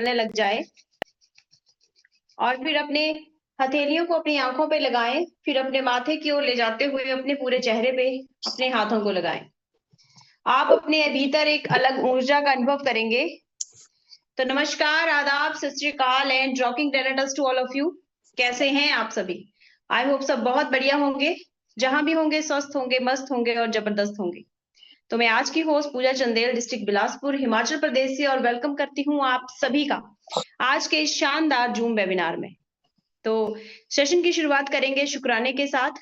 चलने लग जाए और फिर अपने हथेलियों को अपनी आंखों पे लगाएं, फिर अपने माथे की ओर ले जाते हुए अपने पूरे चेहरे पे अपने हाथों को लगाएं। आप अपने भीतर एक अलग ऊर्जा का अनुभव करेंगे। तो नमस्कार, आदाब, सत श्री अकाल and rocking tenets to all of you. कैसे हैं आप सभी? आई होप सब बहुत बढ़िया होंगे, जहां भी होंगे स्वस्थ होंगे, मस्त होंगे और जबरदस्त होंगे। तो मैं आज की होस्ट पूजा चंदेल, डिस्ट्रिक्ट बिलासपुर, हिमाचल प्रदेश से, और वेलकम करती हूँ आप सभी का आज के इस शानदार जूम वेबिनार में। तो सेशन की शुरुआत करेंगे शुक्राने के साथ।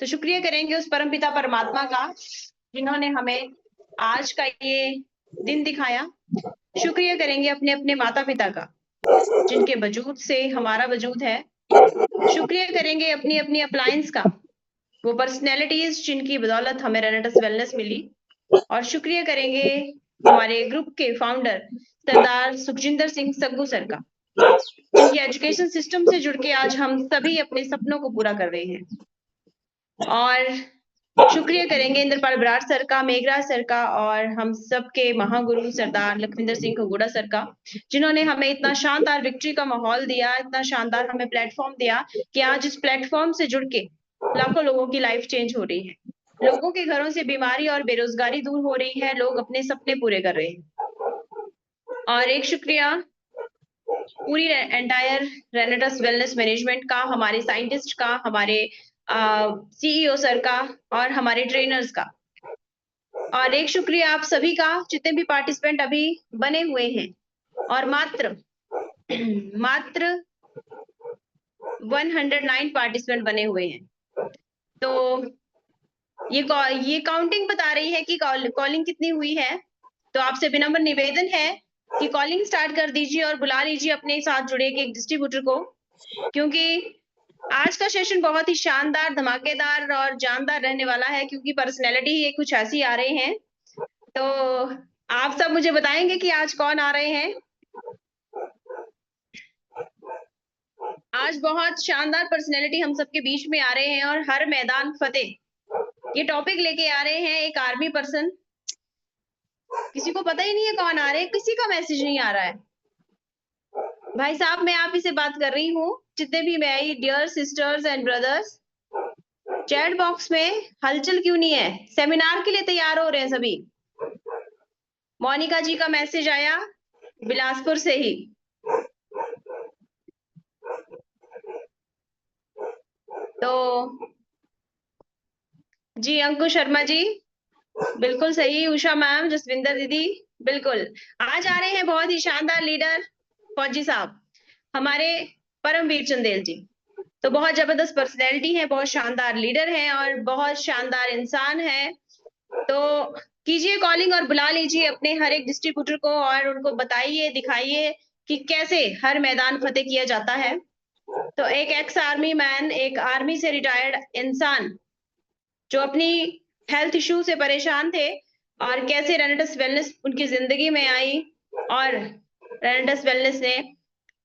तो शुक्रिया करेंगे उस परमपिता परमात्मा का जिन्होंने हमें आज का ये दिन दिखाया। शुक्रिया करेंगे अपने अपने माता पिता का जिनके वजूद से हमारा वजूद है। शुक्रिया करेंगे अपनी अपनी अप्लायंस का, वो पर्सनैलिटीज जिनकी बदौलत हमें रेनेटस वेलनेस मिली। और शुक्रिया करेंगे हमारे ग्रुप के फाउंडर सरदार सुखजिंदर सिंह सग्गू सर का, जिनकी एजुकेशन सिस्टम से जुड़ के आज हम सभी अपने सपनों को पूरा कर रहे हैं। और शुक्रिया करेंगे इंद्रपाल बराड़ सर का, मेघराज सर का, और हम सबके महागुरु सरदार लखविंदर सिंह खगोड़ा सर का, जिन्होंने हमें इतना शानदार विक्ट्री का माहौल दिया, इतना शानदार हमें प्लेटफॉर्म दिया कि आज इस प्लेटफॉर्म से जुड़ के लाखों लोगों की लाइफ चेंज हो रही है। लोगों के घरों से बीमारी और बेरोजगारी दूर हो रही है, लोग अपने सपने पूरे कर रहे हैं। और एक शुक्रिया पूरी एंटायर रेनेटस वेलनेस मैनेजमेंट का, हमारे साइंटिस्ट का, हमारे सीईओ सर का और हमारे ट्रेनर्स का। और एक शुक्रिया आप सभी का जितने भी पार्टिसिपेंट अभी बने हुए हैं, और मात्र 109 पार्टिसिपेंट बने हुए हैं। तो ये काउंटिंग बता रही है कि कॉलिंग कितनी हुई है। तो आपसे विनम्र निवेदन है कि कॉलिंग स्टार्ट कर दीजिए और बुला लीजिए अपने साथ जुड़े एक डिस्ट्रीब्यूटर को, क्योंकि आज का सेशन बहुत ही शानदार, धमाकेदार और जानदार रहने वाला है, क्योंकि पर्सनैलिटी ये कुछ ऐसी आ रहे हैं। तो आप सब मुझे बताएंगे कि आज कौन आ रहे हैं। आज बहुत शानदार पर्सनैलिटी हम सबके बीच में आ रहे हैं, और हर मैदान फतेह ये टॉपिक लेके आ रहे हैं। एक आर्मी पर्सन, किसी को पता ही नहीं है कौन आ रहे हैं, किसी का मैसेज नहीं आ रहा है। भाई साहब, मैं आप ही से बात कर रही हूँ। जितने भी मेरी dear sisters and brothers, chat box में हलचल क्यों नहीं है? सेमिनार के लिए तैयार हो रहे हैं सभी। मोनिका जी का मैसेज आया बिलासपुर से ही। तो जी अंकुश शर्मा जी बिल्कुल सही, उषा मैम, जसविंदर दीदी बिल्कुल। आज आ रहे हैं बहुत ही शानदार लीडर फौजी साहब, हमारे परमवीर चंदेल जी। तो बहुत जबरदस्त पर्सनैलिटी है, बहुत शानदार लीडर हैं और बहुत शानदार इंसान है। तो कीजिए कॉलिंग और बुला लीजिए अपने हर एक डिस्ट्रीब्यूटर को, और उनको बताइए, दिखाइए कि कैसे हर मैदान फतेह किया जाता है। तो एक एक्स आर्मी मैन, एक आर्मी से रिटायर्ड इंसान जो अपनी हेल्थ इश्यू से परेशान थे, और कैसे रेनेटस वेलनेस उनकी जिंदगी में आई, और रेनेटस वेलनेस ने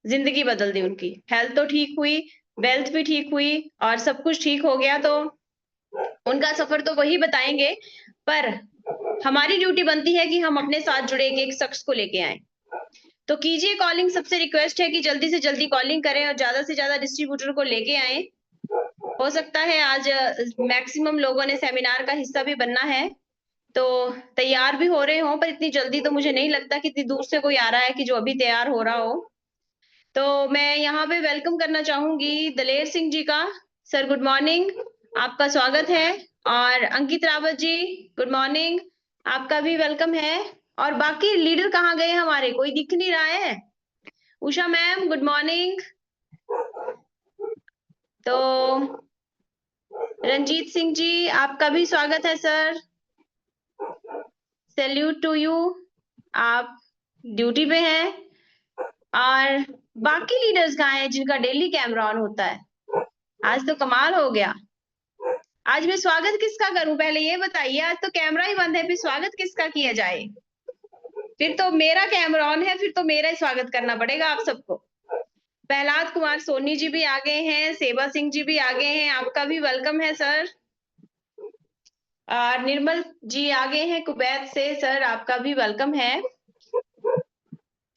जिंदगी बदल दी। उनकी हेल्थ तो ठीक हुई, वेल्थ भी ठीक हुई, और सब कुछ ठीक हो गया। तो उनका सफर तो वही बताएंगे, पर हमारी ड्यूटी बनती है कि हम अपने साथ जुड़े एक शख्स को लेके आए। तो कीजिए कॉलिंग, सबसे रिक्वेस्ट है कि जल्दी से जल्दी कॉलिंग करें और ज्यादा से ज्यादा डिस्ट्रीब्यूटर को लेके आए। हो सकता है आज मैक्सिमम लोगों ने सेमिनार का हिस्सा भी बनना है, तो तैयार भी हो रहे हो, पर इतनी जल्दी तो मुझे नहीं लगता कि इतनी दूर से कोई आ रहा है कि जो अभी तैयार हो रहा हो। तो मैं यहाँ पे वेलकम करना चाहूंगी दलेर सिंह जी का। सर गुड मॉर्निंग, आपका स्वागत है। और अंकित रावत जी गुड मॉर्निंग, आपका भी वेलकम है। और बाकी लीडर कहाँ गए हमारे, कोई दिख नहीं रहा है। Usha ma'am good morning. तो रंजीत सिंह जी आपका भी स्वागत है सर, सैल्यूट टू यू, आप ड्यूटी पे हैं। और बाकी लीडर्स कहाँ हैं जिनका डेली कैमरा ऑन होता है? आज तो कमाल हो गया। आज मैं स्वागत किसका करूं, पहले ये बताइए। आज तो कैमरा ही बंद है, फिर स्वागत किसका किया जाए? फिर तो मेरा कैमरा ऑन है, फिर तो मेरा ही स्वागत करना पड़ेगा आप सबको। प्रहलाद कुमार सोनी जी भी आ गए हैं, सेवा सिंह जी भी आ गए हैं, आपका भी वेलकम है सर। और निर्मल जी आ गए हैं कुवैत से, सर आपका भी वेलकम है।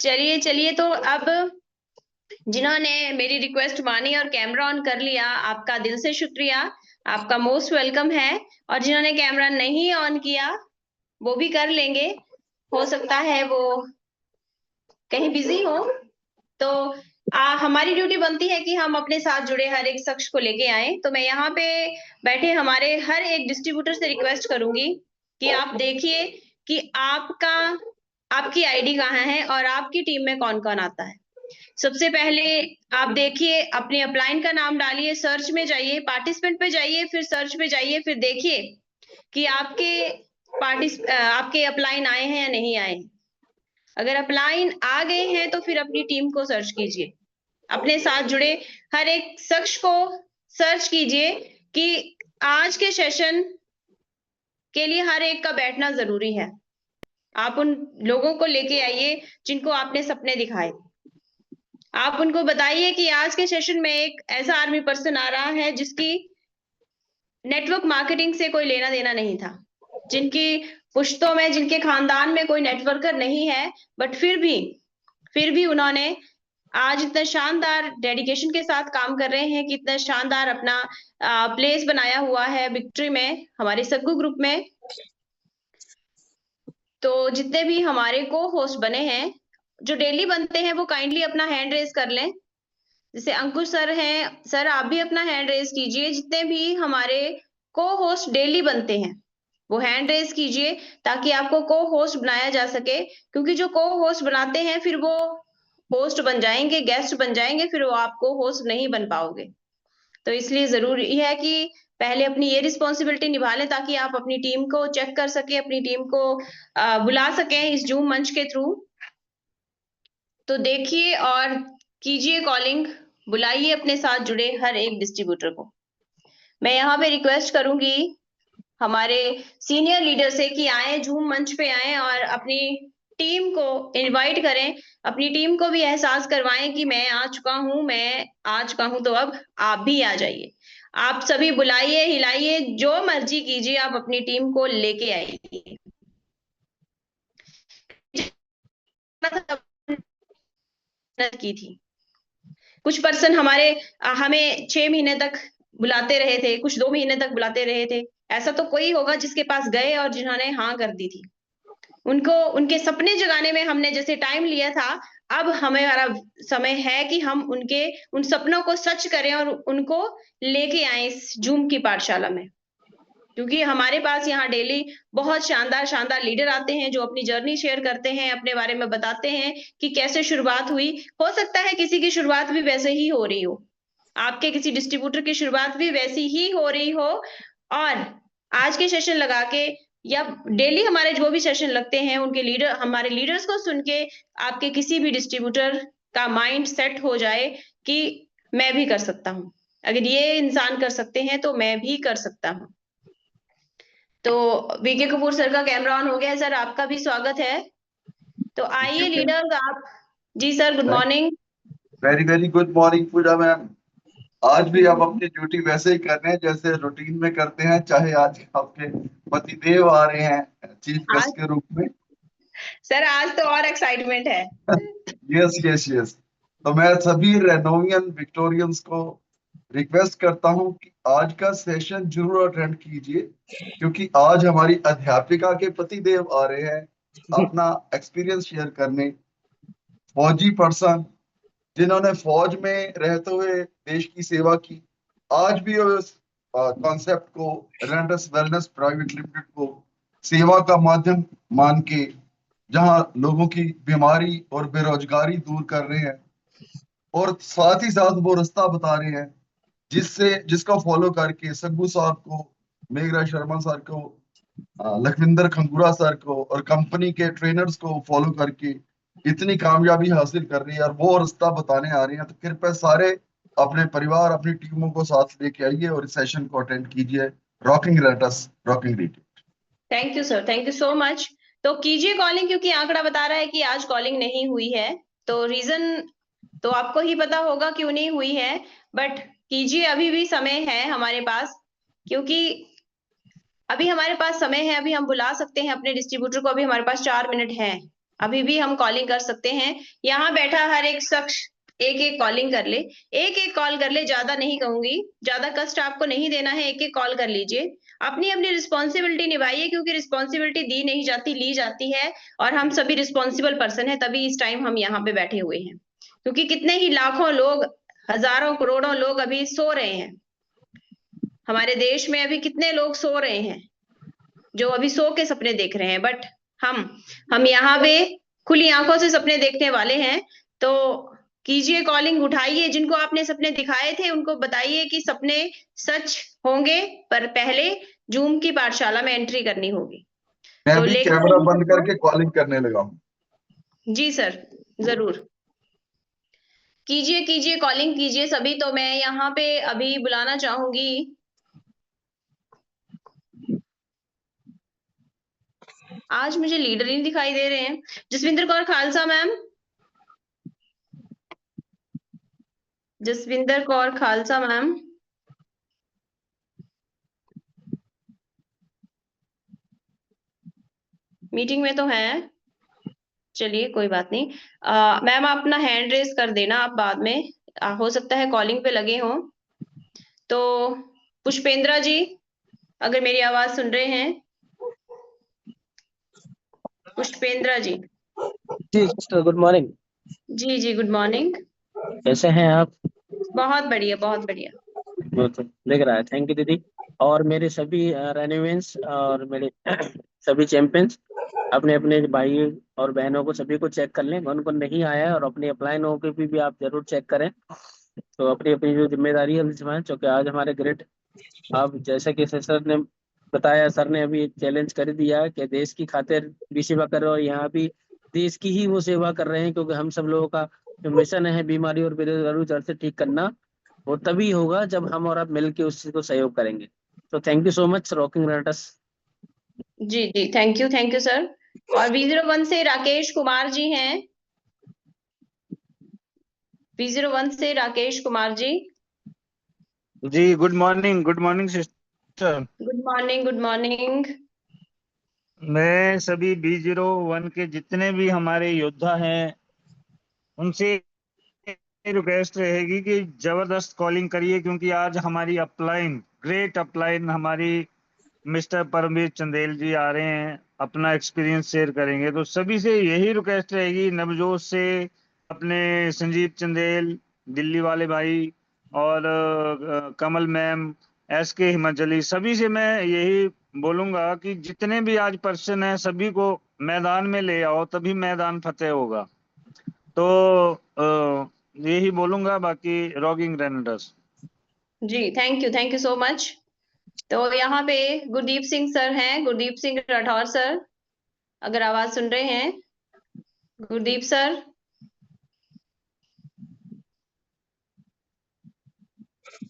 चलिए चलिए, तो अब जिन्होंने मेरी रिक्वेस्ट मानी और कैमरा ऑन कर लिया, आपका दिल से शुक्रिया, आपका मोस्ट वेलकम है। और जिन्होंने कैमरा नहीं ऑन किया वो भी कर लेंगे, हो सकता है वो कहीं बिजी हो। तो हमारी ड्यूटी बनती है कि हम अपने साथ जुड़े हर एक शख्स को लेके आए। तो मैं यहाँ पे बैठे हमारे हर एक डिस्ट्रीब्यूटर से रिक्वेस्ट करूंगी कि आप देखिए कि आपकी आईडी कहाँ है और आपकी टीम में कौन कौन आता है। सबसे पहले आप देखिए, अपने अपलाइन का नाम डालिए, सर्च में जाइए, पार्टिसिपेंट पे जाइए, फिर सर्च पे जाइए, फिर देखिए कि आपके अपलाइन आए हैं या नहीं आए। अगर अपलाइन आ गए हैं तो फिर अपनी टीम को सर्च कीजिए, अपने साथ जुड़े हर एक शख्स को सर्च कीजिए कि आज के सेशन के लिए हर एक का बैठना जरूरी है। आप उन लोगों को लेके आइए जिनको आपने सपने दिखाए। आप उनको बताइए कि आज के सेशन में एक ऐसा आर्मी पर्सन आ रहा है जिसकी नेटवर्क मार्केटिंग से कोई लेना देना नहीं था, जिनकी पुश्तों में, जिनके खानदान में कोई नेटवर्कर नहीं है, बट फिर भी उन्होंने आज इतना शानदार डेडिकेशन के साथ काम कर रहे हैं कि इतना शानदार अपना प्लेस बनाया हुआ है विक्ट्री में, हमारे सग्गू ग्रुप में। तो जितने भी हमारे को होस्ट बने हैं, जो डेली बनते हैं, वो काइंडली अपना हैंड रेज कर लें। जैसे अंकुश सर हैं, सर आप भी अपना हैंड रेज कीजिए। जितने भी हमारे को होस्ट डेली बनते हैं वो हैंड रेज कीजिए, ताकि आपको को होस्ट बनाया जा सके। क्योंकि जो को होस्ट बनाते हैं फिर वो होस्ट बन जाएंगे, गेस्ट बन जाएंगे, फिर वो आपको होस्ट नहीं बन पाओगे। तो इसलिए जरूरी है कि पहले अपनी ये रिस्पॉन्सिबिलिटी निभा लें, ताकि आप अपनी टीम को चेक कर सके, अपनी टीम को बुला सकें इस जूम मंच के थ्रू। तो देखिए और कीजिए कॉलिंग, बुलाइए अपने साथ जुड़े हर एक डिस्ट्रीब्यूटर को। मैं यहाँ पे रिक्वेस्ट करूंगी हमारे सीनियर लीडर से कि आए, जूम मंच पे आए और अपनी टीम को इनवाइट करें, अपनी टीम को भी एहसास करवाएं कि मैं आ चुका हूं, तो अब आप भी आ जाइए। आप सभी बुलाइए, हिलाइए, जो मर्जी कीजिए, आप अपनी टीम को लेके आइए। की थी कुछ पर्सन हमें 6 महीने तक बुलाते रहे थे, कुछ 2 महीने तक बुलाते रहे थे। ऐसा तो कोई होगा जिसके पास गए और जिन्होंने हाँ कर दी थी। उनको उनके सपने जगाने में हमने जैसे टाइम लिया था, अब हमारा समय है कि हम उन सपनों को सच करें और उनको लेके आए इस जूम की पाठशाला में। क्योंकि हमारे पास यहाँ डेली बहुत शानदार शानदार लीडर आते हैं जो अपनी जर्नी शेयर करते हैं, अपने बारे में बताते हैं कि कैसे शुरुआत हुई। हो सकता है किसी की शुरुआत भी वैसे ही हो रही हो, आपके किसी डिस्ट्रीब्यूटर की शुरुआत भी वैसी ही हो रही हो, और आज के सेशन लगा के या डेली हमारे जो भी सेशन लगते हैं हमारे लीडर्स को सुन के आपके किसी भी डिस्ट्रीब्यूटर का माइंड सेट हो जाए कि मैं भी कर सकता हूँ, अगर ये इंसान कर सकते हैं तो मैं भी कर सकता हूँ। तो वीके कपूर सर का कैमरा ऑन हो गया है। सर आपका भी स्वागत है। तो आइए लीडर्स आप। जी sir, good morning. Very very good morning Pooja ma'am. आज भी आप अपनी ड्यूटी वैसे ही कर रहे हैं जैसे रूटीन में करते हैं, चाहे आज आपके पतिदेव आ रहे हैं चीफ गेस्ट के रूप में। सर आज तो और एक्साइटमेंट है। Yes yes yes. तो मैं सभी रेनोवियन विक्टोरियंस को रिक्वेस्ट करता हूं कि आज का सेशन जरूर अटेंड कीजिए, क्योंकि आज हमारी अध्यापिका के पतिदेव आ रहे हैं अपना एक्सपीरियंस शेयर करने। फौजी पर्सन जिन्होंने फौज में रहते हुए देश की सेवा की, आज भी उस कॉन्सेप्ट को रेलेंटस वेलनेस प्राइवेट लिमिटेड को सेवा का माध्यम मान के जहां लोगों की बीमारी और बेरोजगारी दूर कर रहे हैं, और साथ ही साथ वो रास्ता बता रहे हैं जिसको फॉलो करके सग्गू साहब को, मेघराज शर्मा सर को, लखविंदर खंगूरा सर को और कंपनी के ट्रेनर्स को फॉलो करके इतनी कामयाबी हासिल कर रही है और वो रास्ता बताने आ रही हैं। तो कृपया सारे अपने परिवार, अपनी टीमों को साथ लेके आइए और इस सेशन को अटेंड कीजिए। रॉकिंग रेटस, रॉकिंग रीट। Thank you sir, thank you so much. तो कीजिए कॉलिंग, क्योंकि आंकड़ा बता रहा है कि आज कॉलिंग नहीं हुई है। तो रीजन तो आपको ही पता होगा क्यों नहीं हुई है, बट कीजिए, अभी भी समय है हमारे पास, क्योंकि अभी हमारे पास समय है, अभी हम बुला सकते हैं अपने डिस्ट्रीब्यूटर को, अभी हमारे पास 4 मिनट हैं। अभी भी हम कॉलिंग कर सकते हैं। यहाँ बैठा हर एक शख्स एक एक कॉलिंग कर ले, एक एक कॉल कर ले, ज्यादा नहीं कहूंगी, ज्यादा कष्ट आपको नहीं देना है, एक एक कॉल कर लीजिए। अपनी अपनी रिस्पॉन्सिबिलिटी निभाइए, क्योंकि रिस्पॉन्सिबिलिटी दी नहीं जाती, ली जाती है, और हम सभी रिस्पॉन्सिबल पर्सन है, तभी इस टाइम हम यहाँ पे बैठे हुए हैं। क्योंकि कितने ही लाखों लोग, हजारों करोड़ों लोग अभी सो रहे हैं। हमारे देश में अभी कितने लोग सो रहे हैं, जो अभी सो के सपने देख रहे हैं, बट हम यहाँ पे खुली आंखों से सपने देखने वाले हैं। तो कीजिए कॉलिंग, उठाइए, जिनको आपने सपने दिखाए थे उनको बताइए कि सपने सच होंगे, पर पहले जूम की पाठशाला में एंट्री करनी होगी। मैं तो भी लेकर कैमरा आइए बंद सबको। करके कॉलिंग करने लगा हूँ। जी सर, जरूर कीजिए, कीजिए कॉलिंग कीजिए सभी। तो मैं यहाँ पे अभी बुलाना चाहूंगी, आज मुझे लीडर ही नहीं दिखाई दे रहे हैं। Jaswinder Kaur Khalsa ma'am, Jaswinder Kaur Khalsa ma'am, meeting में तो है, चलिए कोई बात नहीं। मैम आप अपना हैंड रेस कर देना, आप बाद में, हो सकता है कॉलिंग पे लगे हों। तो पुष्पेंद्रा जी, अगर मेरी आवाज सुन रहे हैं, पुष्पेंद्रा जी। जी सिस्टर, गुड मॉर्निंग। जी जी, गुड मॉर्निंग। कैसे हैं आप? बहुत बढ़िया, बहुत बढ़िया। वो तो दिख रहा है, थैंक यू दीदी। और मेरे सभी रेन्यूएंस और मेरे सभी चैंपियंस अपने अपने भाई और बहनों को सभी को चेक कर लें, उनको नहीं आया है, और अपने अप्लाइन हो के भी आप जरूर चेक करें। तो अपनी अपनी जो जिम्मेदारी है निभाएं, क्योंकि आज हमारे ग्रेट, आप जैसा कि सर ने बताया, सर ने अभी चैलेंज कर दिया है कि देश की खातिर भी सेवा कर रहे हो, और यहाँ भी देश की ही वो सेवा कर रहे हैं, क्योंकि हम सब लोगों का जो मिशन है बीमारी और बेरोजगारी जड़ से ठीक करना, वो तभी होगा जब हम और आप मिलके उस चीज को सहयोग करेंगे। तो thank you so much rocking runners. जी जी, थैंक यू सर। और V01 से राकेश कुमार जी हैं, V01 से राकेश कुमार जी। जी good morning sister. Good morning, good morning. मैं सभी B01 के जितने भी हमारे योद्धा हैं उनसे रिक्वेस्ट रहेगी कि जबरदस्त कॉलिंग करिए, क्योंकि आज हमारी अपलाइन, ग्रेट अपलाइन हमारी मिस्टर परमवीर चंदेल जी आ रहे हैं, अपना एक्सपीरियंस शेयर करेंगे। तो सभी से यही रिक्वेस्ट रहेगी, नवजोत से अपने संजीव चंदेल दिल्ली वाले भाई, और कमल मैम, SK हिमाचली, सभी से मैं यही बोलूंगा कि जितने भी आज पर्सन हैं सभी को मैदान में ले आओ, तभी मैदान फतेह होगा। तो यही बोलूंगा, बाकी रॉकिंग रनर्स। जी थैंक यू सो मच। तो यहाँ पे गुरदीप सिंह सर हैं, गुरदीप सिंह राठौर सर, अगर आवाज सुन रहे हैं, गुरदीप सर।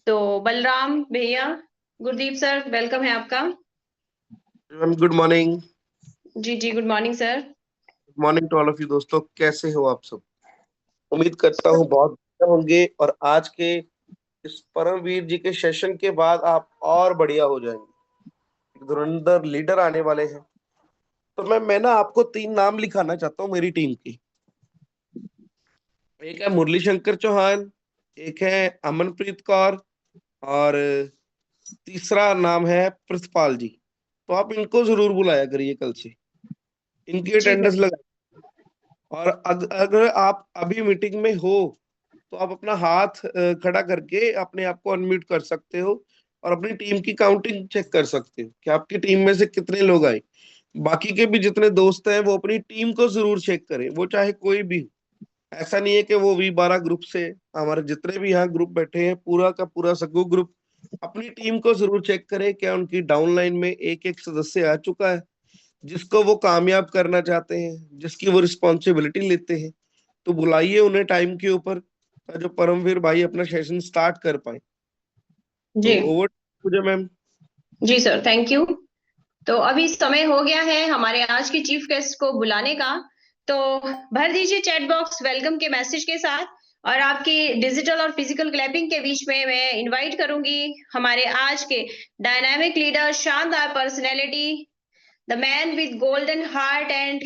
तो बलराम भैया, गुरदीप सर वेलकम है आपका। Good morning. जी जी, good morning sir. Good morning to all of you. दोस्तों कैसे हो आप सब? उम्मीद करता हूँ बहुत बढ़िया होंगे, और आज के इस परमवीर जी के सेशन के बाद आप और बढ़िया हो जाएंगे। एक धुरंधर लीडर आने वाले हैं। तो मैं ना आपको 3 नाम लिखाना चाहता हूँ मेरी टीम की। एक है मुरली शंकर चौहान, एक है अमनप्रीत कौर, और तीसरा नाम है प्रथपाल जी। तो आप इनको जरूर बुलाया करिए कल से, इनकी जी अटेंडेंस सर। लगा। और अगर आप अभी मीटिंग में हो तो आप अपना हाथ खड़ा करके अपने आप को अनम्यूट कर सकते हो, और अपनी टीम की काउंटिंग चेक कर सकते हो कि आपकी टीम में से कितने लोग आए। बाकी के भी जितने दोस्त हैं वो अपनी टीम को जरूर चेक करें, वो चाहे कोई भी हो। ऐसा नहीं है कि वो V12 ग्रुप से, हमारे जितने भी यहाँ ग्रुप बैठे हैं, पूरा का पूरा सगु ग्रुप अपनी टीम को जरूर चेक करे, क्या उनकी डाउनलाइन में एक एक सदस्य आ चुका है जिसको वो कामयाब करना चाहते हैं, जिसकी वो रिस्पॉन्सिबिलिटी लेते हैं। तो बुलाइए उन्हें टाइम के ऊपर, जो परमवीर भाई अपना सेशन स्टार्ट कर पाए। जी तो ओवर मुझे मैम। जी सर, थैंक यू। तो अभी समय हो गया है हमारे आज के चीफ गेस्ट को बुलाने का। तो भर दीजिए चैट बॉक्स वेलकम के मैसेज के साथ, और आपकी डिजिटल और फिजिकल क्लैपिंग के बीच में मैं इनवाइट करूंगी हमारे आज के डायनामिक लीडर, शानदार personality, the man with golden heart and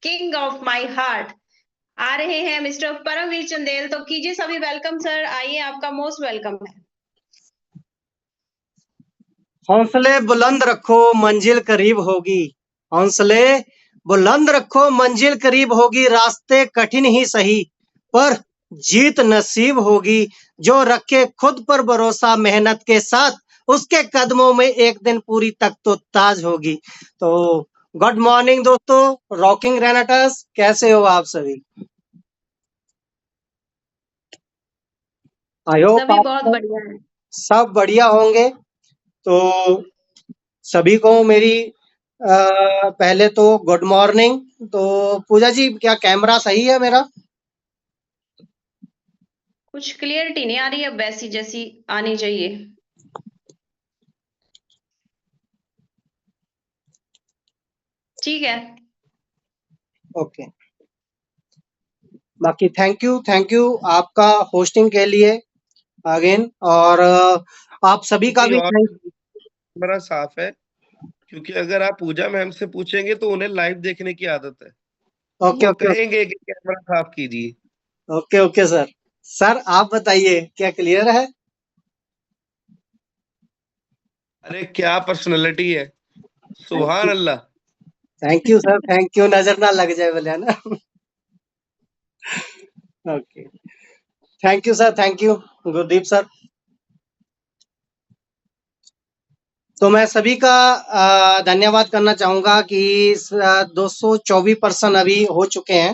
king of my heart आ रहे हैं मिस्टर परमवीर चंदेल। तो कीजिए सभी वेलकम सर, आइए, आपका मोस्ट वेलकम है। हौसले बुलंद रखो मंजिल करीब होगी, हौसले बुलंद रखो मंजिल करीब होगी, रास्ते कठिन ही सही पर जीत नसीब होगी, जो रखे खुद पर भरोसा मेहनत के साथ उसके कदमों में एक दिन पूरी तख्तो ताज होगी। तो गुड मॉर्निंग दोस्तों, रॉकिंग रेनेटर्स, कैसे हो आप सभी? आई होप सभी आप बहुत बढ़िया है। सब बढ़िया होंगे। तो सभी को मेरी पहले तो गुड मॉर्निंग। तो पूजा जी, क्या कैमरा सही है मेरा? कुछ क्लियरिटी नहीं आ रही है, वैसी जैसी आनी चाहिए। ठीक है, ओके। बाकी थैंक यू आपका होस्टिंग के लिए अगेन, और आप सभी का नहीं, भी और थैंक। मेरा साफ है, क्योंकि अगर आप पूजा मैम से पूछेंगे तो उन्हें लाइव देखने की आदत है, तो ओके वो ओके कहेंगे कि कैमरा साफ कीजिए। Okay okay sir. सर आप बताइए, क्या क्लियर है? अरे क्या पर्सनालिटी है, सुभान Allah. Thank you sir, thank you. नजर ना लग जाए बोले, है ना? Okay, thank you sir, thank you Gurdeep sir. तो मैं सभी का धन्यवाद करना चाहूंगा कि 224 पर्सन अभी हो चुके हैं।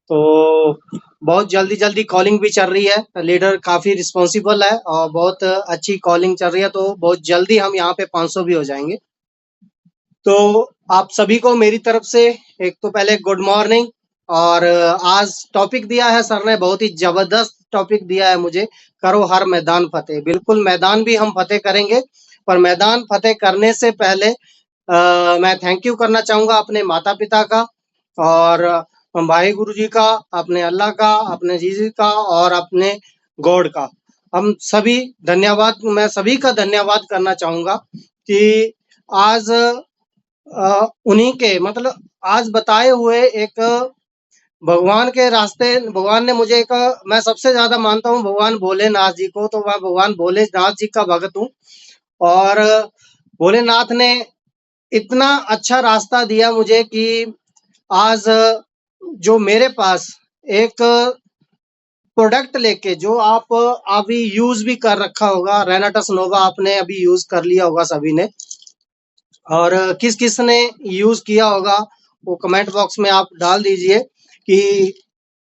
तो बहुत जल्दी जल्दी कॉलिंग भी चल रही है, लीडर काफी रिस्पॉन्सिबल है और बहुत अच्छी कॉलिंग चल रही है, तो बहुत जल्दी हम यहाँ पे 500 भी हो जाएंगे। तो आप सभी को मेरी तरफ से एक तो पहले गुड मॉर्निंग। और आज टॉपिक दिया है सर ने, बहुत ही जबरदस्त टॉपिक दिया है मुझे, करो हर मैदान फतेह। बिल्कुल मैदान भी हम फतेह करेंगे, पर मैदान फतेह करने से पहले मैं थैंक यू करना चाहूंगा अपने माता पिता का, और भाई गुरु जी का, अपने अल्लाह का, अपने जीजी का, और अपने गॉड का। हम सभी धन्यवाद, मैं सभी का धन्यवाद करना चाहूंगा कि आज उन्हीं के मतलब आज बताए हुए एक भगवान के रास्ते, भगवान ने मुझे एक, मैं सबसे ज्यादा मानता हूँ भगवान भोलेनाथ जी को, तो मैं भगवान भोलेनाथ जी का भक्त हूँ। और भोलेनाथ ने इतना अच्छा रास्ता दिया मुझे कि आज जो मेरे पास एक प्रोडक्ट लेके, जो आप अभी यूज भी कर रखा होगा, रेनाटस नोवा आपने अभी यूज कर लिया होगा सभी ने, और किस किस ने यूज किया होगा वो कमेंट बॉक्स में आप डाल दीजिए कि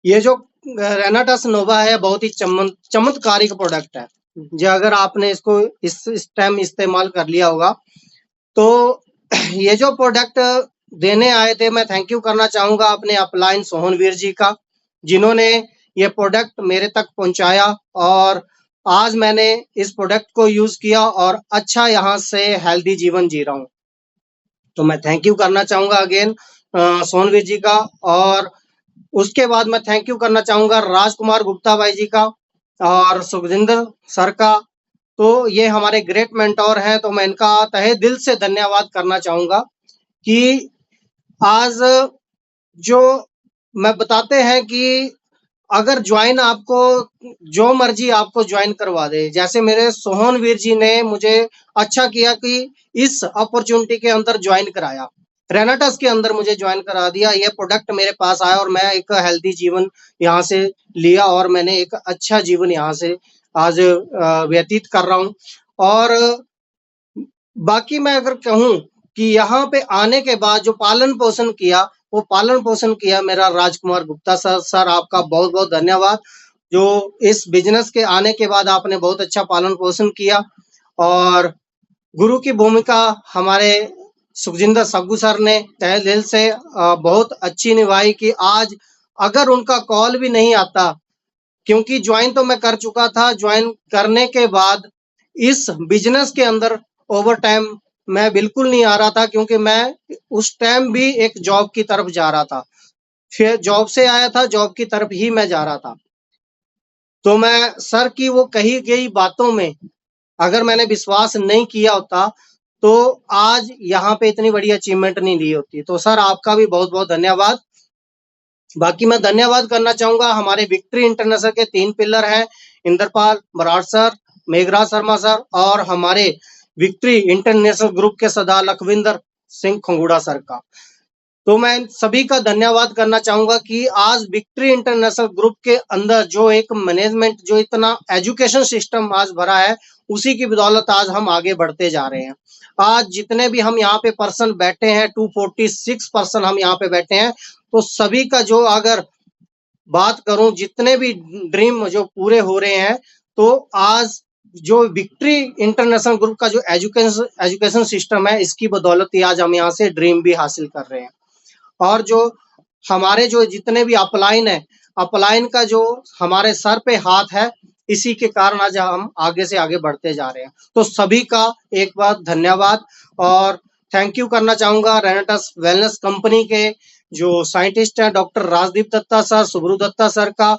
ये जो रेनाटस नोवा है बहुत ही चमत्कारिक प्रोडक्ट है। जो अगर आपने इसको इस टाइम इस्तेमाल कर लिया होगा, तो ये जो प्रोडक्ट देने आए थे, मैं थैंक यू करना चाहूंगा अपने अपलाइन सोहनवीर जी का, जिन्होंने ये प्रोडक्ट मेरे तक पहुंचाया, और आज मैंने इस प्रोडक्ट को यूज किया और अच्छा यहाँ से हेल्दी जीवन जी रहा हूँ। तो मैं थैंक यू करना चाहूंगा अगेन सोहनवीर जी का। और उसके बाद मैं थैंक यू करना चाहूंगा राजकुमार गुप्ता भाई जी का और सुखजिंदर सर का। तो ये हमारे ग्रेट मेंटोर हैं, तो मैं इनका तहे दिल से धन्यवाद करना चाहूंगा कि आज जो मैं बताते हैं कि अगर ज्वाइन आपको जो मर्जी आपको ज्वाइन करवा दे, जैसे मेरे सोहनवीर जी ने मुझे अच्छा किया कि इस अपॉर्चुनिटी के अंदर ज्वाइन कराया, रेनाटस के अंदर मुझे ज्वाइन करा दिया, ये प्रोडक्ट मेरे पास आया और मैं एक हेल्दी जीवन यहाँ से लिया, और मैंने एक अच्छा जीवन यहाँ से आज व्यतीत कर रहा हूँ। और बाकी मैं अगर कहूँ कि यहाँ पे आने के बाद जो पालन पोषण किया, वो पालन पोषण किया मेरा राजकुमार गुप्ता सर। सर आपका बहुत बहुत धन्यवाद, जो इस बिजनेस के आने के बाद आपने बहुत अच्छा पालन पोषण किया। और गुरु की भूमिका हमारे सुखजिंदर सग्गू सर ने तहे दिल से बहुत अच्छी निभाई कि आज अगर उनका कॉल भी नहीं आता, क्योंकि ज्वाइन तो मैं कर चुका था, ज्वाइन करने के बाद इस बिजनेस के अंदर ओवर टाइम मैं बिल्कुल नहीं आ रहा था, क्योंकि मैं उस टाइम भी एक जॉब की तरफ जा रहा था, फिर जॉब से आया था, जॉब की तरफ ही मैं जा रहा था। तो मैं सर की वो कही गई बातों में अगर मैंने विश्वास नहीं किया होता, तो आज यहाँ पे इतनी बड़ी अचीवमेंट नहीं ली होती। तो सर आपका भी बहुत बहुत धन्यवाद। बाकी मैं धन्यवाद करना चाहूंगा हमारे विक्ट्री इंटरनेशनल के 3 पिलर हैं, इंद्रपाल बराड़ सर, मेघराज शर्मा सर और हमारे विक्ट्री इंटरनेशनल ग्रुप के सरदार लखविंदर सिंह खंगूड़ा सर का। तो मैं इन सभी का धन्यवाद करना चाहूंगा कि आज विक्ट्री इंटरनेशनल ग्रुप के अंदर जो एक मैनेजमेंट, जो इतना एजुकेशन सिस्टम आज भरा है, उसी की बदौलत आज हम आगे बढ़ते जा रहे हैं। आज जितने भी हम यहाँ पे पर्सन बैठे हैं, 246 पर्सन हम यहाँ पे बैठे हैं, तो सभी का जो अगर बात करूं, जितने भी ड्रीम जो पूरे हो रहे हैं, तो आज जो विक्ट्री इंटरनेशनल ग्रुप का जो एजुकेशन सिस्टम है, इसकी बदौलत ही आज हम यहाँ से ड्रीम भी हासिल कर रहे हैं। और जो हमारे जो जितने भी अपलाइन है, अपलाइन का जो हमारे सर पे हाथ है, इसी के कारण आज हम आगे से आगे बढ़ते जा रहे हैं। तो सभी का एक बार धन्यवाद और थैंक यू करना चाहूंगा रेनेटस वेलनेस कंपनी के जो साइंटिस्ट हैं, doctor Rajdeep Dutta sir, Subru Dutta sir का,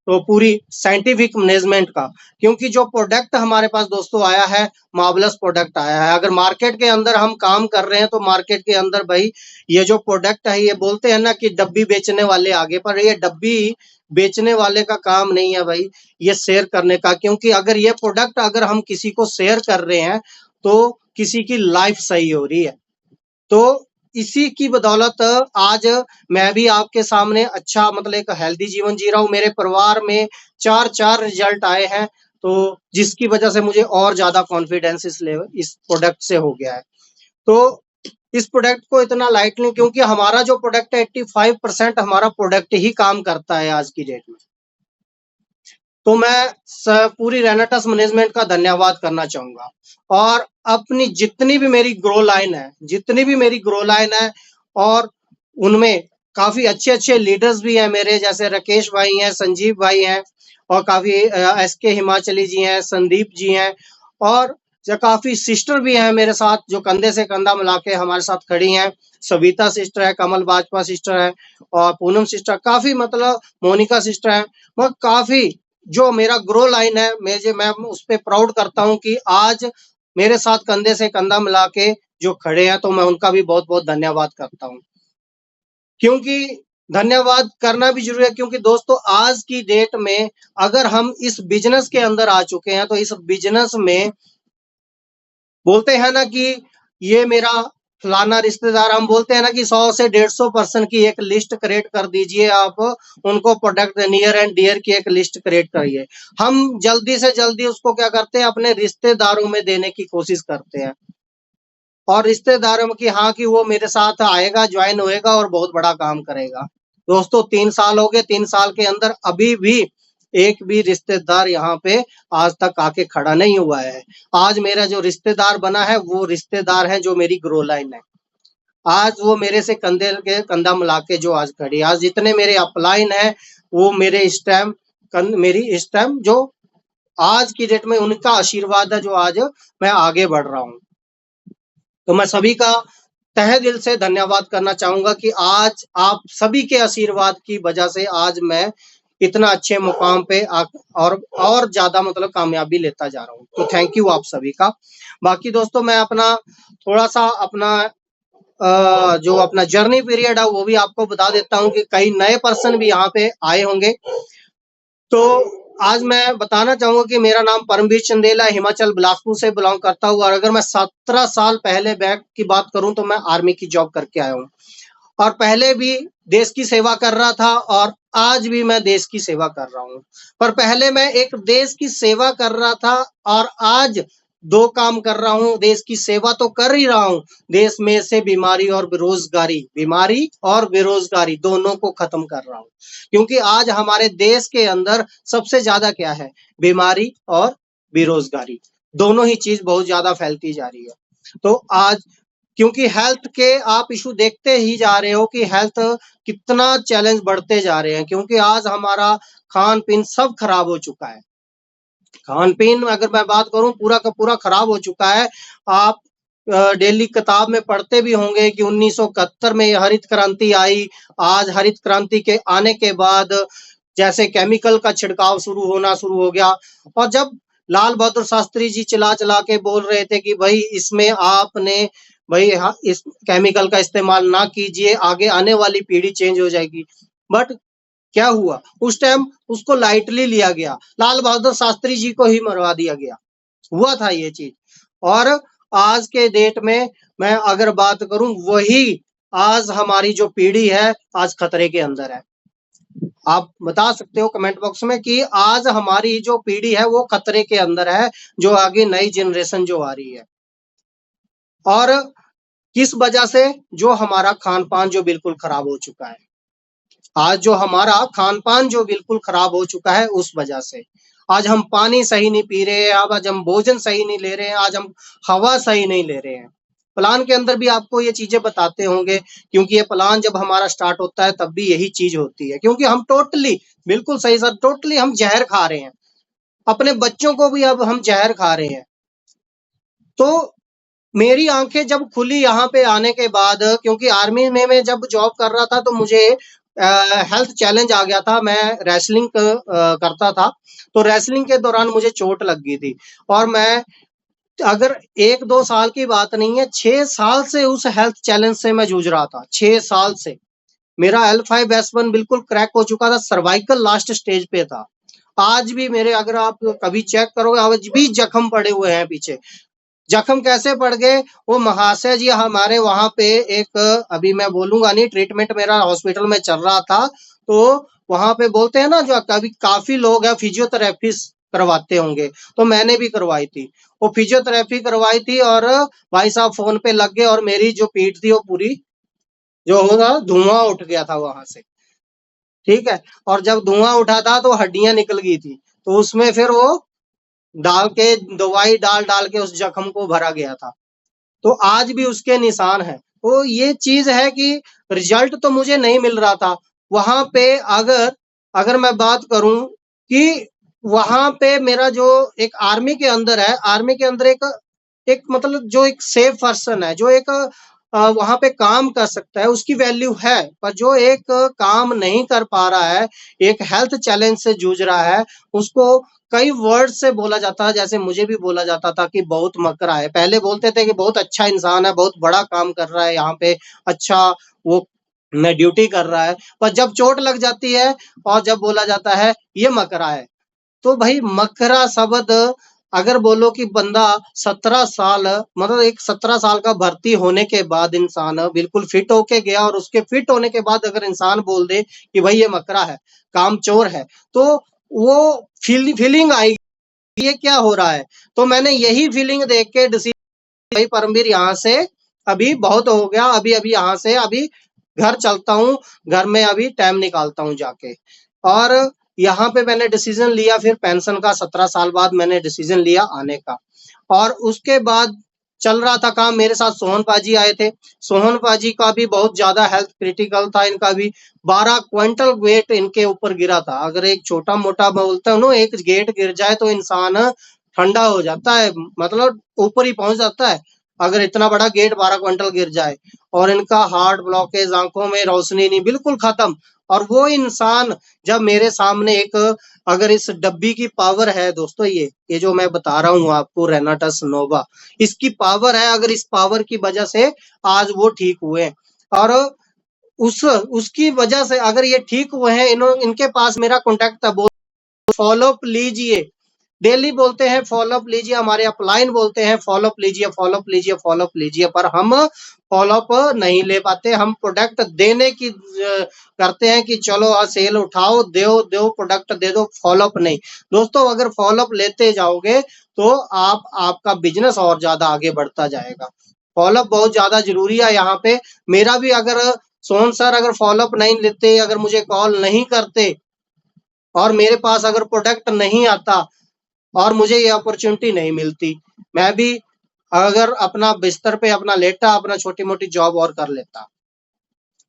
तो पूरी साइंटिफिक मैनेजमेंट का, क्योंकि जो प्रोडक्ट हमारे पास दोस्तों आया है, मार्वलस प्रोडक्ट आया है। अगर मार्केट के अंदर हम काम कर रहे हैं, तो मार्केट के अंदर भाई ये जो प्रोडक्ट है, ये बोलते हैं ना कि डब्बी बेचने वाले आगे, पर ये डब्बी बेचने वाले का काम नहीं है भाई, ये शेयर करने का। क्योंकि अगर ये प्रोडक्ट अगर हम किसी को शेयर कर रहे हैं, तो किसी की लाइफ सही हो रही है। तो इसी की बदौलत आज मैं भी आपके सामने अच्छा मतलब एक हेल्दी जीवन जी रहा हूँ। मेरे परिवार में 4 रिजल्ट आए हैं, तो जिसकी वजह से मुझे और ज्यादा कॉन्फिडेंस इस प्रोडक्ट से हो गया है। तो इस प्रोडक्ट को इतना लाइटली, क्योंकि हमारा जो प्रोडक्ट है 85% हमारा प्रोडक्ट ही काम करता है आज की डेट में। तो मैं पूरी रेनेटस मैनेजमेंट का धन्यवाद करना चाहूंगा। और अपनी जितनी भी मेरी ग्रो लाइन है, और उनमें काफी अच्छे लीडर्स भी हैं मेरे, जैसे राकेश भाई हैं, संजीव भाई हैं, और काफी एसके हिमाचली जी हैं, संदीप जी हैं, और जो काफी सिस्टर भी हैं मेरे साथ, जो कंधे से कंधा मिला के हमारे साथ खड़ी हैं। सविता सिस्टर है, कमल बाजपा सिस्टर है, और पूनम सिस्टर, काफी मतलब मोनिका सिस्टर है। वह काफी जो मेरा ग्रो लाइन है, मैं उस पर प्राउड करता हूँ कि आज मेरे साथ कंधे से कंधा मिला के जो खड़े हैं, तो मैं उनका भी बहुत बहुत धन्यवाद करता हूँ। क्योंकि धन्यवाद करना भी जरूरी है, क्योंकि दोस्तों आज की डेट में अगर हम इस बिजनेस के अंदर आ चुके हैं, तो इस बिजनेस में बोलते हैं ना कि ये मेरा फलाना रिश्तेदार, हम बोलते हैं ना कि 100 से 150 पर्सन की एक लिस्ट क्रिएट कर दीजिए, आप उनको प्रोडक्ट नियर एंड डियर की एक लिस्ट क्रिएट करिए। हम जल्दी से जल्दी उसको क्या करते हैं, अपने रिश्तेदारों में देने की कोशिश करते हैं, और रिश्तेदारों में कि हाँ कि वो मेरे साथ आएगा, ज्वाइन होएगा और बहुत बड़ा काम करेगा। दोस्तों 3 साल हो गए, 3 साल के अंदर अभी भी एक भी रिश्तेदार यहाँ पे आज तक आके खड़ा नहीं हुआ है। आज मेरा जो रिश्तेदार बना है, वो रिश्तेदार है जो मेरी ग्रो लाइन है। आज वो मेरे से कंधे के कंधा मिला के जो आज खड़ी, आज जितने मेरे अपलाइन है, वो मेरे इस टाइम जो आज की डेट में उनका आशीर्वाद है, जो आज मैं आगे बढ़ रहा हूँ। तो मैं सभी का तहे दिल से धन्यवाद करना चाहूंगा कि आज आप सभी के आशीर्वाद की वजह से आज मैं इतना अच्छे मुकाम पे और ज्यादा मतलब कामयाबी लेता जा रहा हूँ। तो थैंक यू आप सभी का। बाकी दोस्तों मैं अपना थोड़ा सा जो अपना जर्नी पीरियड है, वो भी आपको बता देता हूँ कि कई नए पर्सन भी यहाँ पे आए होंगे। तो आज मैं बताना चाहूंगा कि मेरा नाम परमवीर चंदेला, हिमाचल बिलासपुर से बिलोंग करता हूँ। और अगर मैं 17 साल पहले बैक की बात करूं, तो मैं आर्मी की जॉब करके आया हूँ, और पहले भी देश की सेवा कर रहा था, और आज भी मैं देश की सेवा कर रहा हूँ। पर पहले मैं एक देश की सेवा कर रहा था, और आज 2 काम कर रहा हूँ। देश की सेवा तो कर ही रहा हूँ, देश में से बीमारी और बेरोजगारी दोनों को खत्म कर रहा हूँ। क्योंकि आज हमारे देश के अंदर सबसे ज्यादा क्या है, बीमारी और बेरोजगारी, दोनों ही चीज बहुत ज्यादा फैलती जा रही है। तो आज क्योंकि हेल्थ के आप इशू देखते ही जा रहे हो कि हेल्थ कितना चैलेंज बढ़ते जा रहे हैं, क्योंकि आज हमारा खान पीन सब खराब हो चुका है। खान पीन अगर मैं बात करूं, पूरा का पूरा खराब हो चुका है। आप डेली किताब में पढ़ते भी होंगे कि 1971 में हरित क्रांति आई। आज हरित क्रांति के आने के बाद जैसे केमिकल का छिड़काव शुरू हो गया, और जब लाल बहादुर शास्त्री जी चला के बोल रहे थे कि भाई इसमें आपने भाई इस केमिकल का इस्तेमाल ना कीजिए, आगे आने वाली पीढ़ी चेंज हो जाएगी। बट क्या हुआ, उस टाइम उसको लाइटली लिया गया, लाल बहादुर शास्त्री जी को ही मरवा दिया गया, हुआ था ये चीज। और आज के डेट में मैं अगर बात करूं, वही आज हमारी जो पीढ़ी है आज खतरे के अंदर है। आप बता सकते हो कमेंट बॉक्स में कि आज हमारी जो पीढ़ी है वो खतरे के अंदर है, जो आगे नई जनरेशन जो आ रही है। और किस वजह से, जो हमारा खान पान जो बिल्कुल खराब हो चुका है, आज जो हमारा खान पान जो बिल्कुल खराब हो चुका है उस वजह से। आज हम पानी सही नहीं पी रहे हैं, आज हम भोजन सही नहीं ले रहे हैं, आज हम हवा सही नहीं ले रहे हैं। प्लान के अंदर भी आपको ये चीजें बताते होंगे, क्योंकि ये प्लान जब हमारा स्टार्ट होता है तब भी यही चीज होती है, क्योंकि हम टोटली, बिल्कुल सही सर, टोटली हम जहर खा रहे हैं, अपने बच्चों को भी अब हम जहर खा रहे हैं। तो मेरी आंखें जब खुली यहाँ पे आने के बाद, क्योंकि आर्मी में मैं जब जॉब कर रहा था तो मुझे हेल्थ चैलेंज आ गया था, मैं रेसलिंग करता था, तो रेसलिंग के दौरान मुझे चोट लग गई थी। और मैं, अगर 1-2 साल की बात नहीं है, 6 साल से उस हेल्थ चैलेंज से मैं जूझ रहा था, 6 साल से। मेरा L5S1 बिल्कुल क्रैक हो चुका था, सर्वाइकल लास्ट स्टेज पे था। आज भी मेरे, अगर आप कभी चेक करोगे, आज भी जख्म पड़े हुए हैं पीछे। जख्म कैसे पड़ गए, वो महाशय जी हमारे वहां पे एक, अभी मैं बोलूंगा नहीं, ट्रीटमेंट मेरा हॉस्पिटल में चल रहा था, तो वहां पे बोलते हैं ना, जो कभी काफी लोग हैं फिजियोथेरेपी करवाते होंगे, तो मैंने भी करवाई थी, वो फिजियोथेरेपी करवाई थी। और भाई साहब फोन पे लग गए और मेरी जो पीठ थी वो पूरी, जो होगा, धुआं उठ गया था वहां से, ठीक है। और जब धुआं उठा था तो हड्डियां निकल गई थी, तो उसमें फिर वो डाल के, दवाई डाल डाल के उस जख्म को भरा गया था, तो आज भी उसके निशान हैं। तो ये चीज है कि रिजल्ट तो मुझे नहीं मिल रहा था वहां पे। अगर अगर मैं बात करूं कि वहां पे मेरा जो एक आर्मी के अंदर है, आर्मी के अंदर एक एक मतलब जो एक सेफ पर्सन है, जो एक वहां पे काम कर सकता है, उसकी वैल्यू है। पर जो एक काम नहीं कर पा रहा है, एक हेल्थ चैलेंज से जूझ रहा है, उसको कई वर्ड से बोला जाता है, जैसे मुझे भी बोला जाता था कि बहुत मकरा है। पहले बोलते थे कि बहुत अच्छा इंसान है, बहुत बड़ा काम कर रहा है यहाँ पे, अच्छा वो मैं ड्यूटी कर रहा है। पर जब चोट लग जाती है और जब बोला जाता है ये मकरा है, तो भाई मकरा शब्द, अगर बोलो कि बंदा 17 साल, मतलब एक 17 साल का भर्ती होने के बाद इंसान बिल्कुल फिट होके गया, और उसके फिट होने के बाद अगर इंसान बोल दे कि भाई ये मकरा है, कामचोर है, तो वो फीलिंग आएगी, ये क्या हो रहा है। तो मैंने यही फीलिंग देख के डिसीजन, भाई परमवीर यहाँ से अभी बहुत हो गया, अभी अभी यहाँ से अभी घर चलता हूँ, घर में अभी टाइम निकालता हूँ जाके। और यहाँ पे मैंने डिसीजन लिया, फिर पेंशन का 17 साल बाद मैंने डिसीजन लिया आने का। और उसके बाद चल रहा था काम, मेरे साथ सोहन पाजी आए थे। सोहन पाजी का भी बहुत ज्यादा हेल्थ क्रिटिकल था, इनका भी 12 क्विंटल वेट इनके ऊपर गिरा था। अगर एक छोटा मोटा बोलता हूँ ना, एक गेट गिर जाए तो इंसान ठंडा हो जाता है, मतलब ऊपर ही पहुंच जाता है, अगर इतना बड़ा गेट 12 क्विंटल गिर जाए। और इनका हार्ट ब्लॉकेज, आंखों में रोशनी नहीं, बिल्कुल खत्म। और वो इंसान जब मेरे सामने एक, अगर इस डब्बी की पावर है दोस्तों, ये जो मैं बता रहा हूँ आपको, रेनाटस नोवा, इसकी पावर है, अगर इस पावर की वजह से आज वो ठीक हुए हैं। और उसकी वजह से अगर ये ठीक हुए हैं, इनके पास मेरा कॉन्टेक्ट था, फॉलोअप लीजिए, डेली बोलते हैं फॉलोअप लीजिए, हमारे अपलाइन बोलते हैं फॉलोअप लीजिए, फॉलोअप लीजिए, फॉलोअप लीजिए, पर हम फॉलोअप नहीं ले पाते। हम प्रोडक्ट देने की करते हैं कि चलो सेल उठाओ, दो प्रोडक्ट दे दो, फॉलोअप नहीं। दोस्तों अगर फॉलोअप लेते जाओगे तो आपका बिजनेस और ज्यादा आगे बढ़ता जाएगा। फॉलोअप बहुत ज्यादा जरूरी है यहाँ पे। मेरा भी, अगर सोहन सर अगर फॉलोअप नहीं लेते, अगर मुझे कॉल नहीं करते, और मेरे पास अगर प्रोडक्ट नहीं आता, और मुझे ये अपॉर्चुनिटी नहीं मिलती, मैं भी अगर अपना बिस्तर पे अपना लेटा, अपना छोटी मोटी जॉब और कर लेता।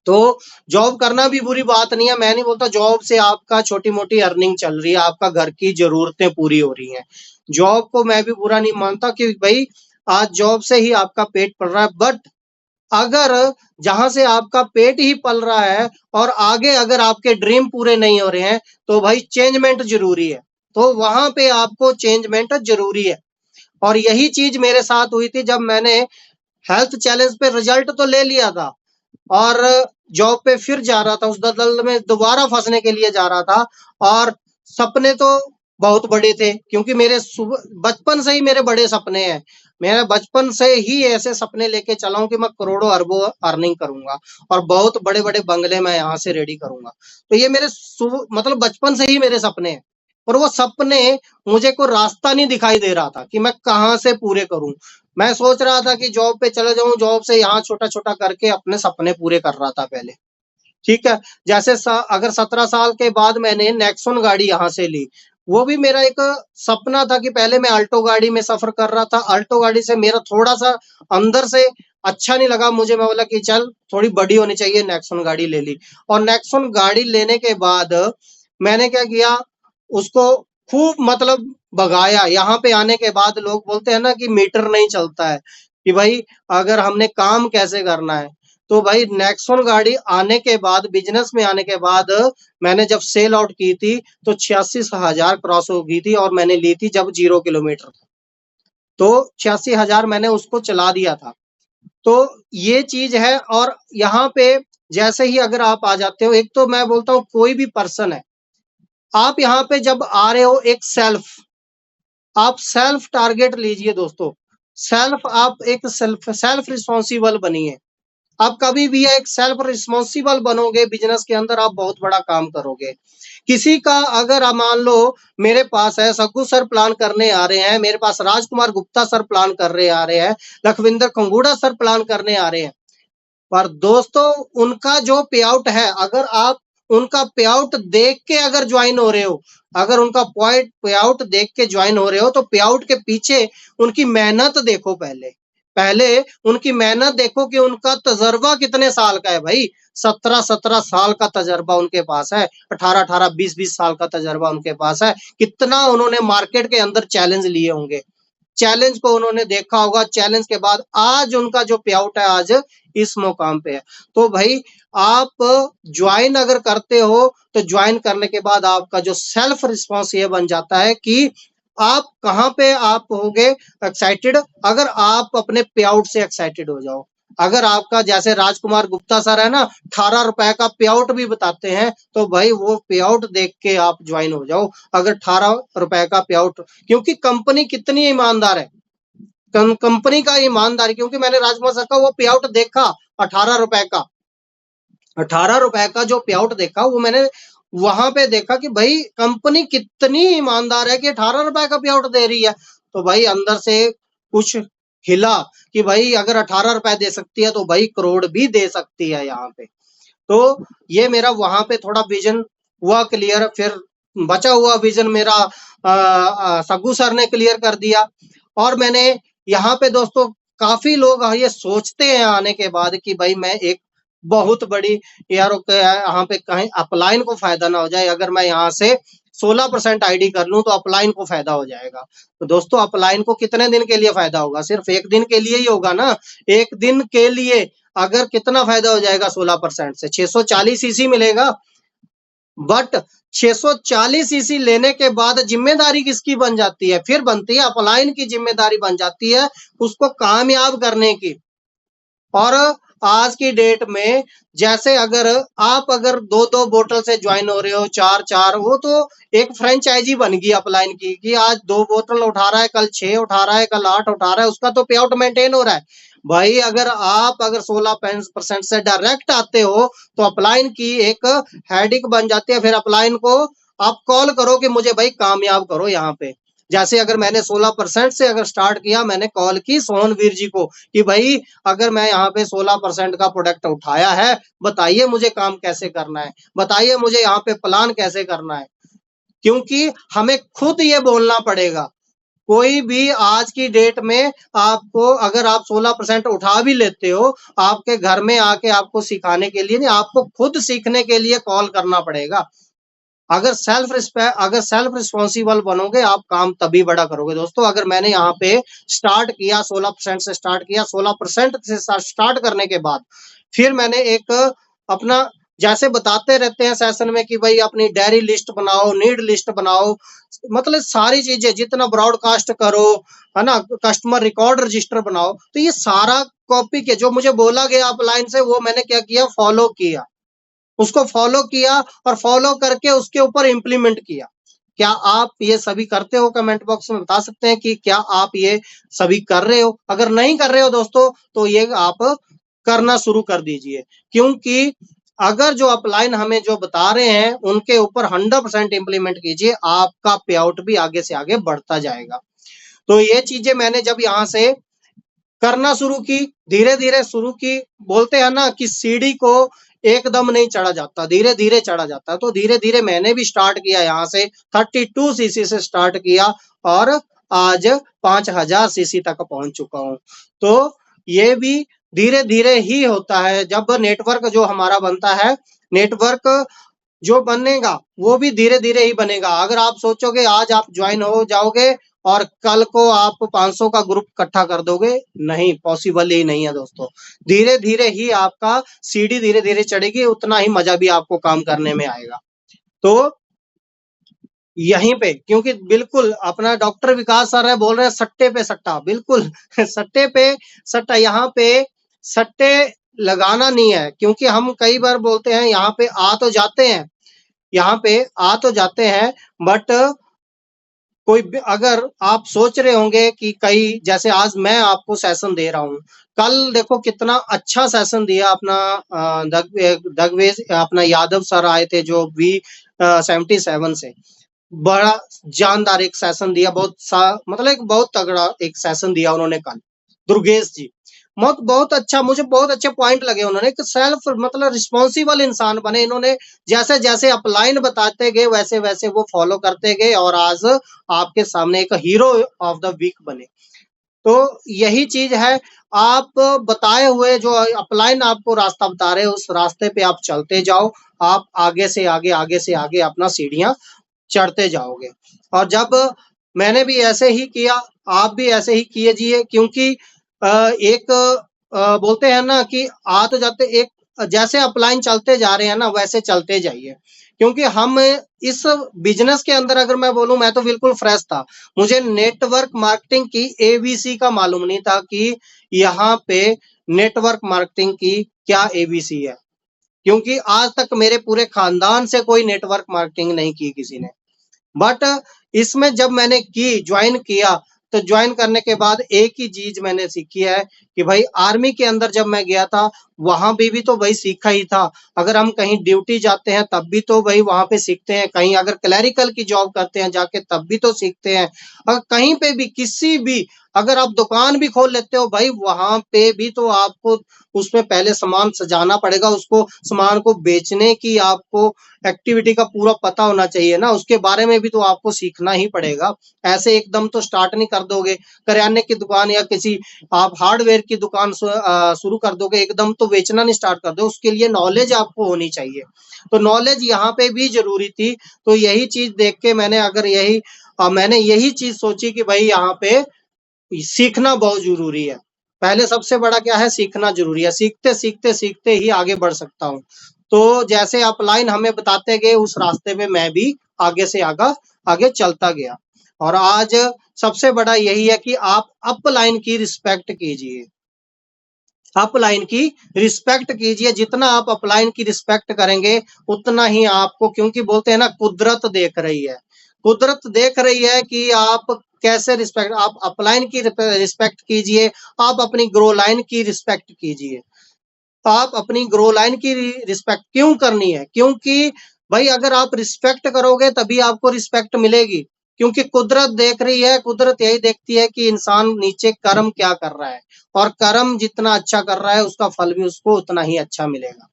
तो जॉब करना भी बुरी बात नहीं है, मैं नहीं बोलता जॉब से आपका छोटी मोटी अर्निंग चल रही है, आपका घर की जरूरतें पूरी हो रही हैं, जॉब को मैं भी बुरा नहीं मानता कि भाई आज जॉब से ही आपका पेट पल रहा है। बट अगर जहां से आपका पेट ही पल रहा है और आगे अगर आपके ड्रीम पूरे नहीं हो रहे हैं, तो भाई चेंजमेंट जरूरी है, तो वहां पे आपको चेंजमेंट जरूरी है। और यही चीज मेरे साथ हुई थी, जब मैंने हेल्थ चैलेंज पे रिजल्ट तो ले लिया था, और जॉब पे फिर जा रहा था, उस दलदल में दोबारा फंसने के लिए जा रहा था। और सपने तो बहुत बड़े थे, क्योंकि मेरे बचपन से ही मेरे बड़े सपने हैं। मैं बचपन से ही ऐसे सपने लेके चला हूं कि मैं करोड़ों अरबों अर्निंग करूंगा और बहुत बड़े बड़े बंगले मैं यहाँ से रेडी करूंगा। तो ये मेरे मतलब बचपन से ही मेरे सपने हैं, और वो सपने मुझे कोई रास्ता नहीं दिखाई दे रहा था कि मैं कहाँ से पूरे करूं। मैं सोच रहा था कि जॉब पे चले जाऊं, जॉब से यहाँ छोटा छोटा करके अपने सपने पूरे कर रहा था पहले। ठीक है, जैसे अगर 17 साल के बाद मैंने नेक्सॉन गाड़ी यहाँ से ली, वो भी मेरा एक सपना था कि पहले मैं अल्टो गाड़ी में सफर कर रहा था। अल्टो गाड़ी से मेरा थोड़ा सा अंदर से अच्छा नहीं लगा मुझे, मैं बोला कि चल थोड़ी बड़ी होनी चाहिए, नेक्सॉन गाड़ी ले ली। और नेक्सॉन गाड़ी लेने के बाद मैंने क्या किया, उसको खूब मतलब भगाया। यहाँ पे आने के बाद लोग बोलते हैं ना कि मीटर नहीं चलता है, कि भाई अगर हमने काम कैसे करना है। तो भाई नेक्सॉन गाड़ी आने के बाद, बिजनेस में आने के बाद, मैंने जब सेल आउट की थी तो 86,000 क्रॉस हो गई थी, और मैंने ली थी जब 0 किलोमीटर था, तो 86,000 मैंने उसको चला दिया था। तो ये चीज है। और यहाँ पे जैसे ही अगर आप आ जाते हो, एक तो मैं बोलता हूँ कोई भी पर्सन है, आप यहाँ पे जब आ रहे हो, एक आप सेल्फ टारगेट लीजिए दोस्तों। आप एक सेल्फ रिस्पॉन्सिबल बनिए। आप कभी भी एक सेल्फ रिस्पॉन्सिबल बनोगे बिजनेस के अंदर, आप बहुत बड़ा काम करोगे। किसी का अगर आप मान लो, मेरे पास है सग्गू सर प्लान करने आ रहे हैं, मेरे पास राजकुमार गुप्ता सर प्लान कर रहे आ रहे हैं, लखविंदर खंगूड़ा सर प्लान करने आ रहे हैं, पर दोस्तों उनका जो पे आउट है, अगर आप उनका पे आउट देख के अगर ज्वाइन हो रहे हो, अगर उनका पे आउट देख के ज्वाइन हो रहे हो, तो पे आउट के पीछे उनकी मेहनत देखो। पहले उनकी मेहनत देखो कि उनका तजर्बा कितने साल का है। भाई 17 साल का तजर्बा उनके पास है, 18 20 साल का तजर्बा उनके पास है। कितना उन्होंने मार्केट के अंदर चैलेंज लिए होंगे, चैलेंज को उन्होंने देखा होगा, चैलेंज के बाद आज उनका जो पे आउट है, आज इस मुकाम पे है। तो भाई आप ज्वाइन अगर करते हो, तो ज्वाइन करने के बाद आपका जो सेल्फ रिस्पॉन्स ये बन जाता है कि आप कहाँ पे आप होगे एक्साइटेड, अगर आप अपने पे आउट से एक्साइटेड हो जाओ। अगर आपका जैसे राजकुमार गुप्ता सर है ना, 18 रुपए का पे आउट भी बताते हैं, तो भाई वो पे आउट देख के आप ज्वाइन हो जाओ। अगर 18 रुपए का पे आउट, क्योंकि कंपनी कितनी ईमानदार है, कंपनी का ईमानदारी, क्योंकि मैंने राजकुमार सर का वो पे आउट देखा 18 रुपए का, 18 रुपए का जो पे आउट देखा, वो मैंने वहां पे देखा कि भाई कंपनी कितनी ईमानदार है कि 18 रुपए का पे आउट दे रही है। तो भाई अंदर से कुछ हिला कि भाई अगर 18 रुपए दे सकती है, तो भाई करोड़ भी दे सकती है यहाँ पे। तो ये मेरा वहां पे थोड़ा विजन हुआ क्लियर। फिर बचा हुआ विजन मेरा सग्गू सर ने क्लियर कर दिया। और मैंने यहाँ पे दोस्तों, काफी लोग ये सोचते हैं आने के बाद कि भाई मैं एक बहुत बड़ी यार यहाँ पे कहीं अपलाइन को फायदा ना हो जाए, अगर मैं यहाँ से 16% आईडी कर लूं तो अपलाइन को फायदा हो जाएगा। तो दोस्तों अपलाइन को कितने दिन के लिए फायदा होगा? सिर्फ एक दिन के लिए ही होगा ना। एक दिन के लिए अगर कितना फायदा हो जाएगा 16% से? 640 सीसी मिलेगा। बट 640 सीसी लेने के बाद जिम्मेदारी किसकी बन जाती है? फिर बनती है अपलाइन की जिम्मेदारी बन जाती है उसको कामयाब करने की। और आज की डेट में जैसे अगर आप अगर 2-2 बोतल से ज्वाइन हो रहे हो, 4-4, वो तो एक फ्रेंचाइजी बन गई अपलाइन की कि आज 2 बोतल उठा रहा है, कल 6 उठा रहा है, कल 8 उठा रहा है, उसका तो पे आउट मेंटेन हो रहा है। भाई अगर आप 16% से डायरेक्ट आते हो, तो अपलाइन की एक हेडिक बन जाती है। फिर अपलाइन को आप कॉल करो कि मुझे भाई कामयाब करो यहाँ पे। जैसे अगर मैंने 16% से अगर स्टार्ट किया, मैंने कॉल की सोहनवीर जी को कि भाई अगर मैं यहाँ पे 16% का प्रोडक्ट उठाया है, बताइए मुझे काम कैसे करना है, बताइए मुझे यहाँ पे प्लान कैसे करना है। क्योंकि हमें खुद ये बोलना पड़ेगा। कोई भी आज की डेट में आपको, अगर आप 16% उठा भी लेते हो, आपके घर में आके आपको सिखाने के लिए नहीं, आपको खुद सीखने के लिए कॉल करना पड़ेगा। अगर सेल्फ रिस्पॉन्सिबल बनोगे, आप काम तभी बड़ा करोगे। दोस्तों अगर मैंने यहाँ पे स्टार्ट किया 16% से स्टार्ट किया, 16% से स्टार्ट करने के बाद फिर मैंने एक अपना, जैसे बताते रहते हैं सेशन में कि भाई अपनी डायरी लिस्ट बनाओ, नीड लिस्ट बनाओ, मतलब सारी चीजें जितना ब्रॉडकास्ट करो, है ना, कस्टमर रिकॉर्ड रजिस्टर बनाओ। तो ये सारा कॉपी किया, जो मुझे बोला गया अपलाइन से वो मैंने क्या किया, फॉलो किया, उसको फॉलो किया और फॉलो करके उसके ऊपर इम्प्लीमेंट किया। क्या आप ये सभी करते हो? कमेंट बॉक्स में बता सकते हैं कि क्या आप ये सभी कर रहे हो। अगर नहीं कर रहे हो दोस्तों तो ये आप करना शुरू कर दीजिए, क्योंकि अगर जो अपलाइन हमें जो बता रहे हैं उनके ऊपर 100% इम्प्लीमेंट कीजिए, आपका पे आउट भी आगे से आगे बढ़ता जाएगा। तो ये चीजें मैंने जब यहाँ से करना शुरू की, धीरे धीरे शुरू की, बोलते हैं ना कि सीढ़ी को एकदम नहीं चढ़ा जाता, धीरे धीरे चढ़ा जाता है। तो धीरे धीरे मैंने भी स्टार्ट किया, यहाँ से 32 सीसी से स्टार्ट किया और आज 5000 सीसी तक पहुंच चुका हूँ। तो ये भी धीरे धीरे ही होता है। जब नेटवर्क जो हमारा बनता है, नेटवर्क जो बनेगा वो भी धीरे धीरे ही बनेगा। अगर आप सोचोगे आज आप ज्वाइन हो जाओगे और कल को आप 500 का ग्रुप इकट्ठा कर दोगे, नहीं, पॉसिबल ही नहीं है दोस्तों। धीरे धीरे ही आपका सीढ़ी धीरे धीरे चढ़ेगी, उतना ही मजा भी आपको काम करने में आएगा। तो यहीं पे, क्योंकि बिल्कुल अपना डॉक्टर विकास सर है, बोल रहे हैं सट्टे पे सट्टा, बिल्कुल सट्टे पे सट्टा। यहाँ पे सट्टे लगाना नहीं है, क्योंकि हम कई बार बोलते हैं यहाँ पे आ तो जाते हैं, यहाँ पे आ तो जाते हैं, बट कोई अगर आप सोच रहे होंगे कि कई, जैसे आज मैं आपको सेशन दे रहा हूँ, कल देखो कितना अच्छा सेशन दिया अपना दगवेज अपना यादव सर आए थे जो V77 से, बड़ा जानदार एक सेशन दिया, मतलब एक बहुत तगड़ा एक सेशन दिया उन्होंने कल, दुर्गेश जी। बहुत अच्छा, मुझे बहुत अच्छे पॉइंट लगे। उन्होंने एक सेल्फ मतलब रिस्पॉन्सिबल इंसान बने इन्होंने, जैसे जैसे अपलाइन बताते गए वैसे वैसे वो फॉलो करते गए और आज आपके सामने एक हीरो ऑफ द वीक बने। तो यही चीज है, आप बताए हुए जो अपलाइन आपको रास्ता बता रहे हैं उस रास्ते पे आप चलते जाओ, आप आगे से आगे अपना सीढ़ियां चढ़ते जाओगे। और जब मैंने भी ऐसे ही किया, आप भी ऐसे ही कीजिए, क्योंकि एक बोलते हैं ना कि आ तो जाते, एक जैसे अपलाइन चलते जा रहे हैं ना वैसे चलते जाइए। क्योंकि हम इस बिजनेस के अंदर, अगर मैं बोलूं, मैं तो बिल्कुल फ्रेश था, मुझे नेटवर्क मार्केटिंग की ABC का मालूम नहीं था कि यहाँ पे नेटवर्क मार्केटिंग की क्या ABC है, क्योंकि आज तक मेरे पूरे खानदान से कोई नेटवर्क मार्केटिंग नहीं की किसी ने। बट इसमें जब मैंने की, ज्वाइन किया, तो ज्वाइन करने के बाद एक ही चीज मैंने सीखी है कि भाई आर्मी के अंदर जब मैं गया था वहां भी तो भाई सीखा ही था। अगर हम कहीं ड्यूटी जाते हैं तब भी तो भाई वहां पे सीखते हैं, कहीं अगर क्लैरिकल की जॉब करते हैं जाके तब भी तो सीखते हैं, अगर कहीं पे भी किसी भी, अगर आप दुकान भी खोल लेते हो भाई वहां पे भी तो आपको उसमें पहले सामान सजाना पड़ेगा, उसको सामान को बेचने की आपको एक्टिविटी का पूरा पता होना चाहिए ना, उसके बारे में भी तो आपको सीखना ही पड़ेगा। ऐसे एकदम तो स्टार्ट नहीं कर दोगे, करियाने की दुकान या किसी आप हार्डवेयर की दुकान शुरू कर दोगे, एकदम तो बेचना नहीं स्टार्ट कर दो, उसके लिए नॉलेज आपको होनी चाहिए। तो नॉलेज यहाँ पे भी जरूरी थी। तो यही चीज देख के मैंने यही चीज सोची कि भाई यहाँ पे सीखना बहुत जरूरी है। पहले सबसे बड़ा क्या है, सीखना जरूरी है, सीखते सीखते सीखते ही आगे बढ़ सकता हूँ। तो जैसे अपलाइन हमें बताते गए उस रास्ते पे मैं भी आगे से आगे चलता गया। और आज सबसे बड़ा यही है कि आप अपलाइन की रिस्पेक्ट कीजिए, अपलाइन की रिस्पेक्ट कीजिए। जितना आप अपलाइन की रिस्पेक्ट करेंगे उतना ही आपको, क्योंकि बोलते हैं ना कुदरत देख रही है, कुदरत देख रही है कि आप कैसे रिस्पेक्ट, आप अपलाइन की रिस्पेक्ट कीजिए, आप अपनी ग्रो लाइन की रिस्पेक्ट कीजिए। आप अपनी ग्रो लाइन की रिस्पेक्ट क्यों करनी है, क्योंकि भाई अगर आप रिस्पेक्ट करोगे तभी आपको रिस्पेक्ट मिलेगी, क्योंकि कुदरत देख रही है, कुदरत यही देखती है कि इंसान नीचे कर्म क्या कर रहा है, और कर्म जितना अच्छा कर रहा है उसका फल भी उसको उतना ही अच्छा मिलेगा।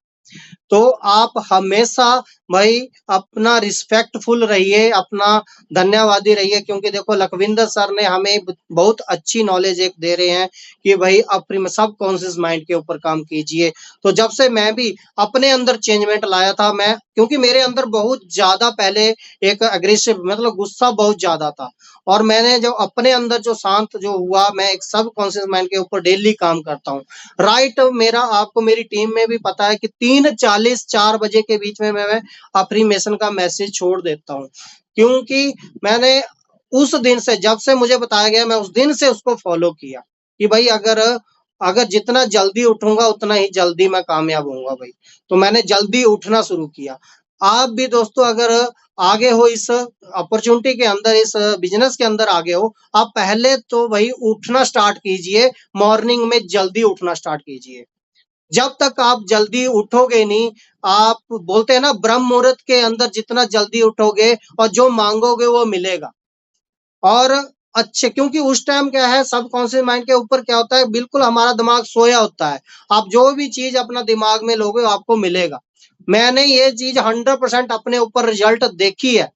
तो आप हमेशा भाई अपना रिस्पेक्टफुल रहिए, अपना धन्यवादी रहिए, क्योंकि देखो लखविंदर सर ने हमें बहुत अच्छी नॉलेज एक दे रहे हैं कि भाई अपने सब कॉन्शियस माइंड के ऊपर काम कीजिए। तो जब से मैं भी अपने अंदर चेंजमेंट लाया था, मैं, क्योंकि मेरे अंदर बहुत ज्यादा पहले एक एग्रेसिव मतलब गुस्सा बहुत ज्यादा था, और मैंने जो अपने अंदर जो शांत जो हुआ, मैं एक सब कॉन्शियस माइंड के ऊपर डेली काम करता हूँ। राइट, मेरा आपको मेरी टीम में भी पता है कि 3:40 4 बजे के बीच में मैं अफर्मेशन का मैसेज छोड़ देता हूँ, क्योंकि मैंने उस दिन से, जब से मुझे बताया गया, मैं उस दिन से उसको फॉलो किया कि भाई अगर अगर जितना जल्दी उठूंगा उतना ही जल्दी मैं कामयाब होऊंगा भाई। तो मैंने जल्दी उठना शुरू किया। आप भी दोस्तों अगर आगे हो इस अपॉर्चुनिटी के अंदर, इस बिजनेस के अंदर आगे हो, आप पहले तो भाई उठना स्टार्ट कीजिए, मॉर्निंग में जल्दी उठना स्टार्ट कीजिए। जब तक आप जल्दी उठोगे नहीं, आप बोलते हैं ना ब्रह्म मुहूर्त के अंदर जितना जल्दी उठोगे और जो मांगोगे वो मिलेगा। और अच्छे, क्योंकि उस टाइम क्या है, सबकॉन्शियस माइंड के ऊपर क्या होता है, बिल्कुल हमारा दिमाग सोया होता है। आप जो भी चीज अपना दिमाग में लोगे आपको मिलेगा। मैंने ये चीज 100% अपने ऊपर रिजल्ट देखी है।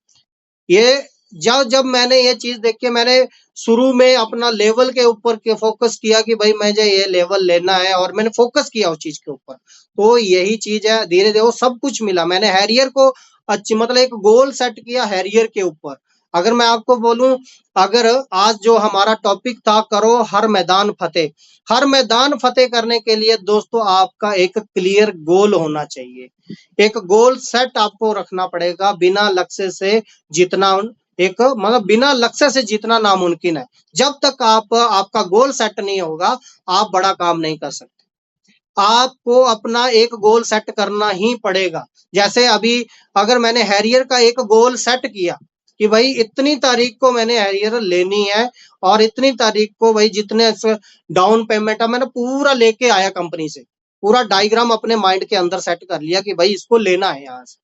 ये जब जब मैंने ये चीज देखी, मैंने शुरू में अपना लेवल के ऊपर के फोकस किया कि भाई मुझे ये लेवल लेना है, और मैंने फोकस किया उस चीज के ऊपर। तो यही चीज है, धीरे धीरे वो सब कुछ मिला। मैंने हैरियर को अच्छी मतलब एक गोल सेट किया हैरियर के ऊपर। अगर मैं आपको बोलूं, अगर आज जो हमारा टॉपिक था, करो हर मैदान फतेह। हर मैदान फतेह करने के लिए दोस्तों आपका एक क्लियर गोल होना चाहिए। एक गोल सेट आपको रखना पड़ेगा। बिना लक्ष्य से जीतना, एक मतलब बिना लक्ष्य से जीतना नामुमकिन है। जब तक आपका गोल सेट नहीं होगा, आप बड़ा काम नहीं कर सकते। आपको अपना एक गोल सेट करना ही पड़ेगा। जैसे अभी अगर मैंने हैरियर का एक गोल सेट किया कि भाई इतनी तारीख को मैंने हैरियर लेनी है, और इतनी तारीख को भाई जितने डाउन पेमेंट है मैंने पूरा लेके आया कंपनी से, पूरा डायग्राम अपने माइंड के अंदर सेट कर लिया कि भाई इसको लेना है यहाँ से।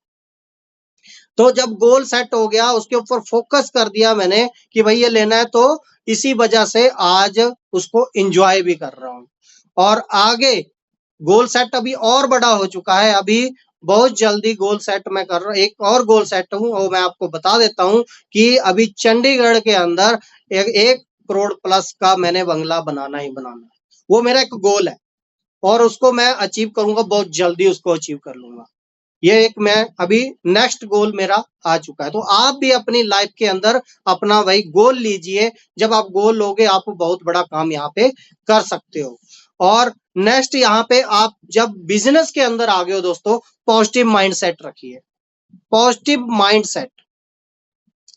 तो जब गोल सेट हो गया, उसके ऊपर फोकस कर दिया मैंने कि भाई ये लेना है, तो इसी वजह से आज उसको एंजॉय भी कर रहा हूँ। और आगे गोल सेट अभी और बड़ा हो चुका है। अभी बहुत जल्दी गोल सेट मैं कर रहा हूँ, एक और गोल सेट हूँ, और मैं आपको बता देता हूँ कि अभी चंडीगढ़ के अंदर 1 करोड़ प्लस का मैंने बंगला बनाना ही बनाना है। वो मेरा एक गोल है, और उसको मैं अचीव करूंगा, बहुत जल्दी उसको अचीव कर लूंगा। ये एक मैं अभी नेक्स्ट गोल मेरा आ चुका है। तो आप भी अपनी लाइफ के अंदर अपना वही गोल लीजिए। जब आप गोल लोगे, आप बहुत बड़ा काम यहाँ पे कर सकते हो। और नेक्स्ट यहाँ पे आप जब बिजनेस के अंदर आ गए हो दोस्तों, पॉजिटिव माइंडसेट रखिए। पॉजिटिव माइंडसेट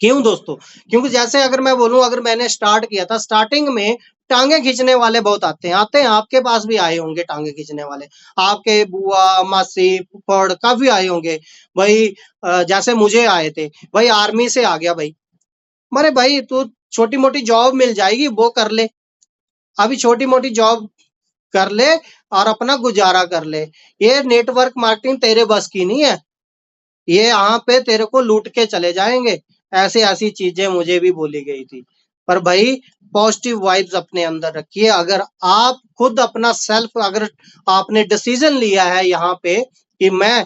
क्यों दोस्तों? क्योंकि जैसे अगर मैं बोलूं, अगर मैंने स्टार्ट किया था, स्टार्टिंग में टांगे खींचने वाले बहुत आते हैं, आपके पास भी आए होंगे टांगे खींचने वाले। आपके बुआ, मासी, फुफड़ काफी आए होंगे भाई। जैसे मुझे आए थे भाई, आर्मी से आ गया भाई, अरे भाई तू छोटी मोटी जॉब मिल जाएगी वो कर ले, अभी छोटी मोटी जॉब कर ले और अपना गुजारा कर ले। ये नेटवर्क मार्केटिंग तेरे बस की नहीं है, ये यहाँ पे तेरे को लूट के चले जाएंगे। ऐसी ऐसी चीजें मुझे भी बोली गई थी। पर भाई पॉजिटिव वाइब्स अपने अंदर रखिए। अगर आप खुद अपना सेल्फ, अगर आपने डिसीजन लिया है यहाँ पे कि मैं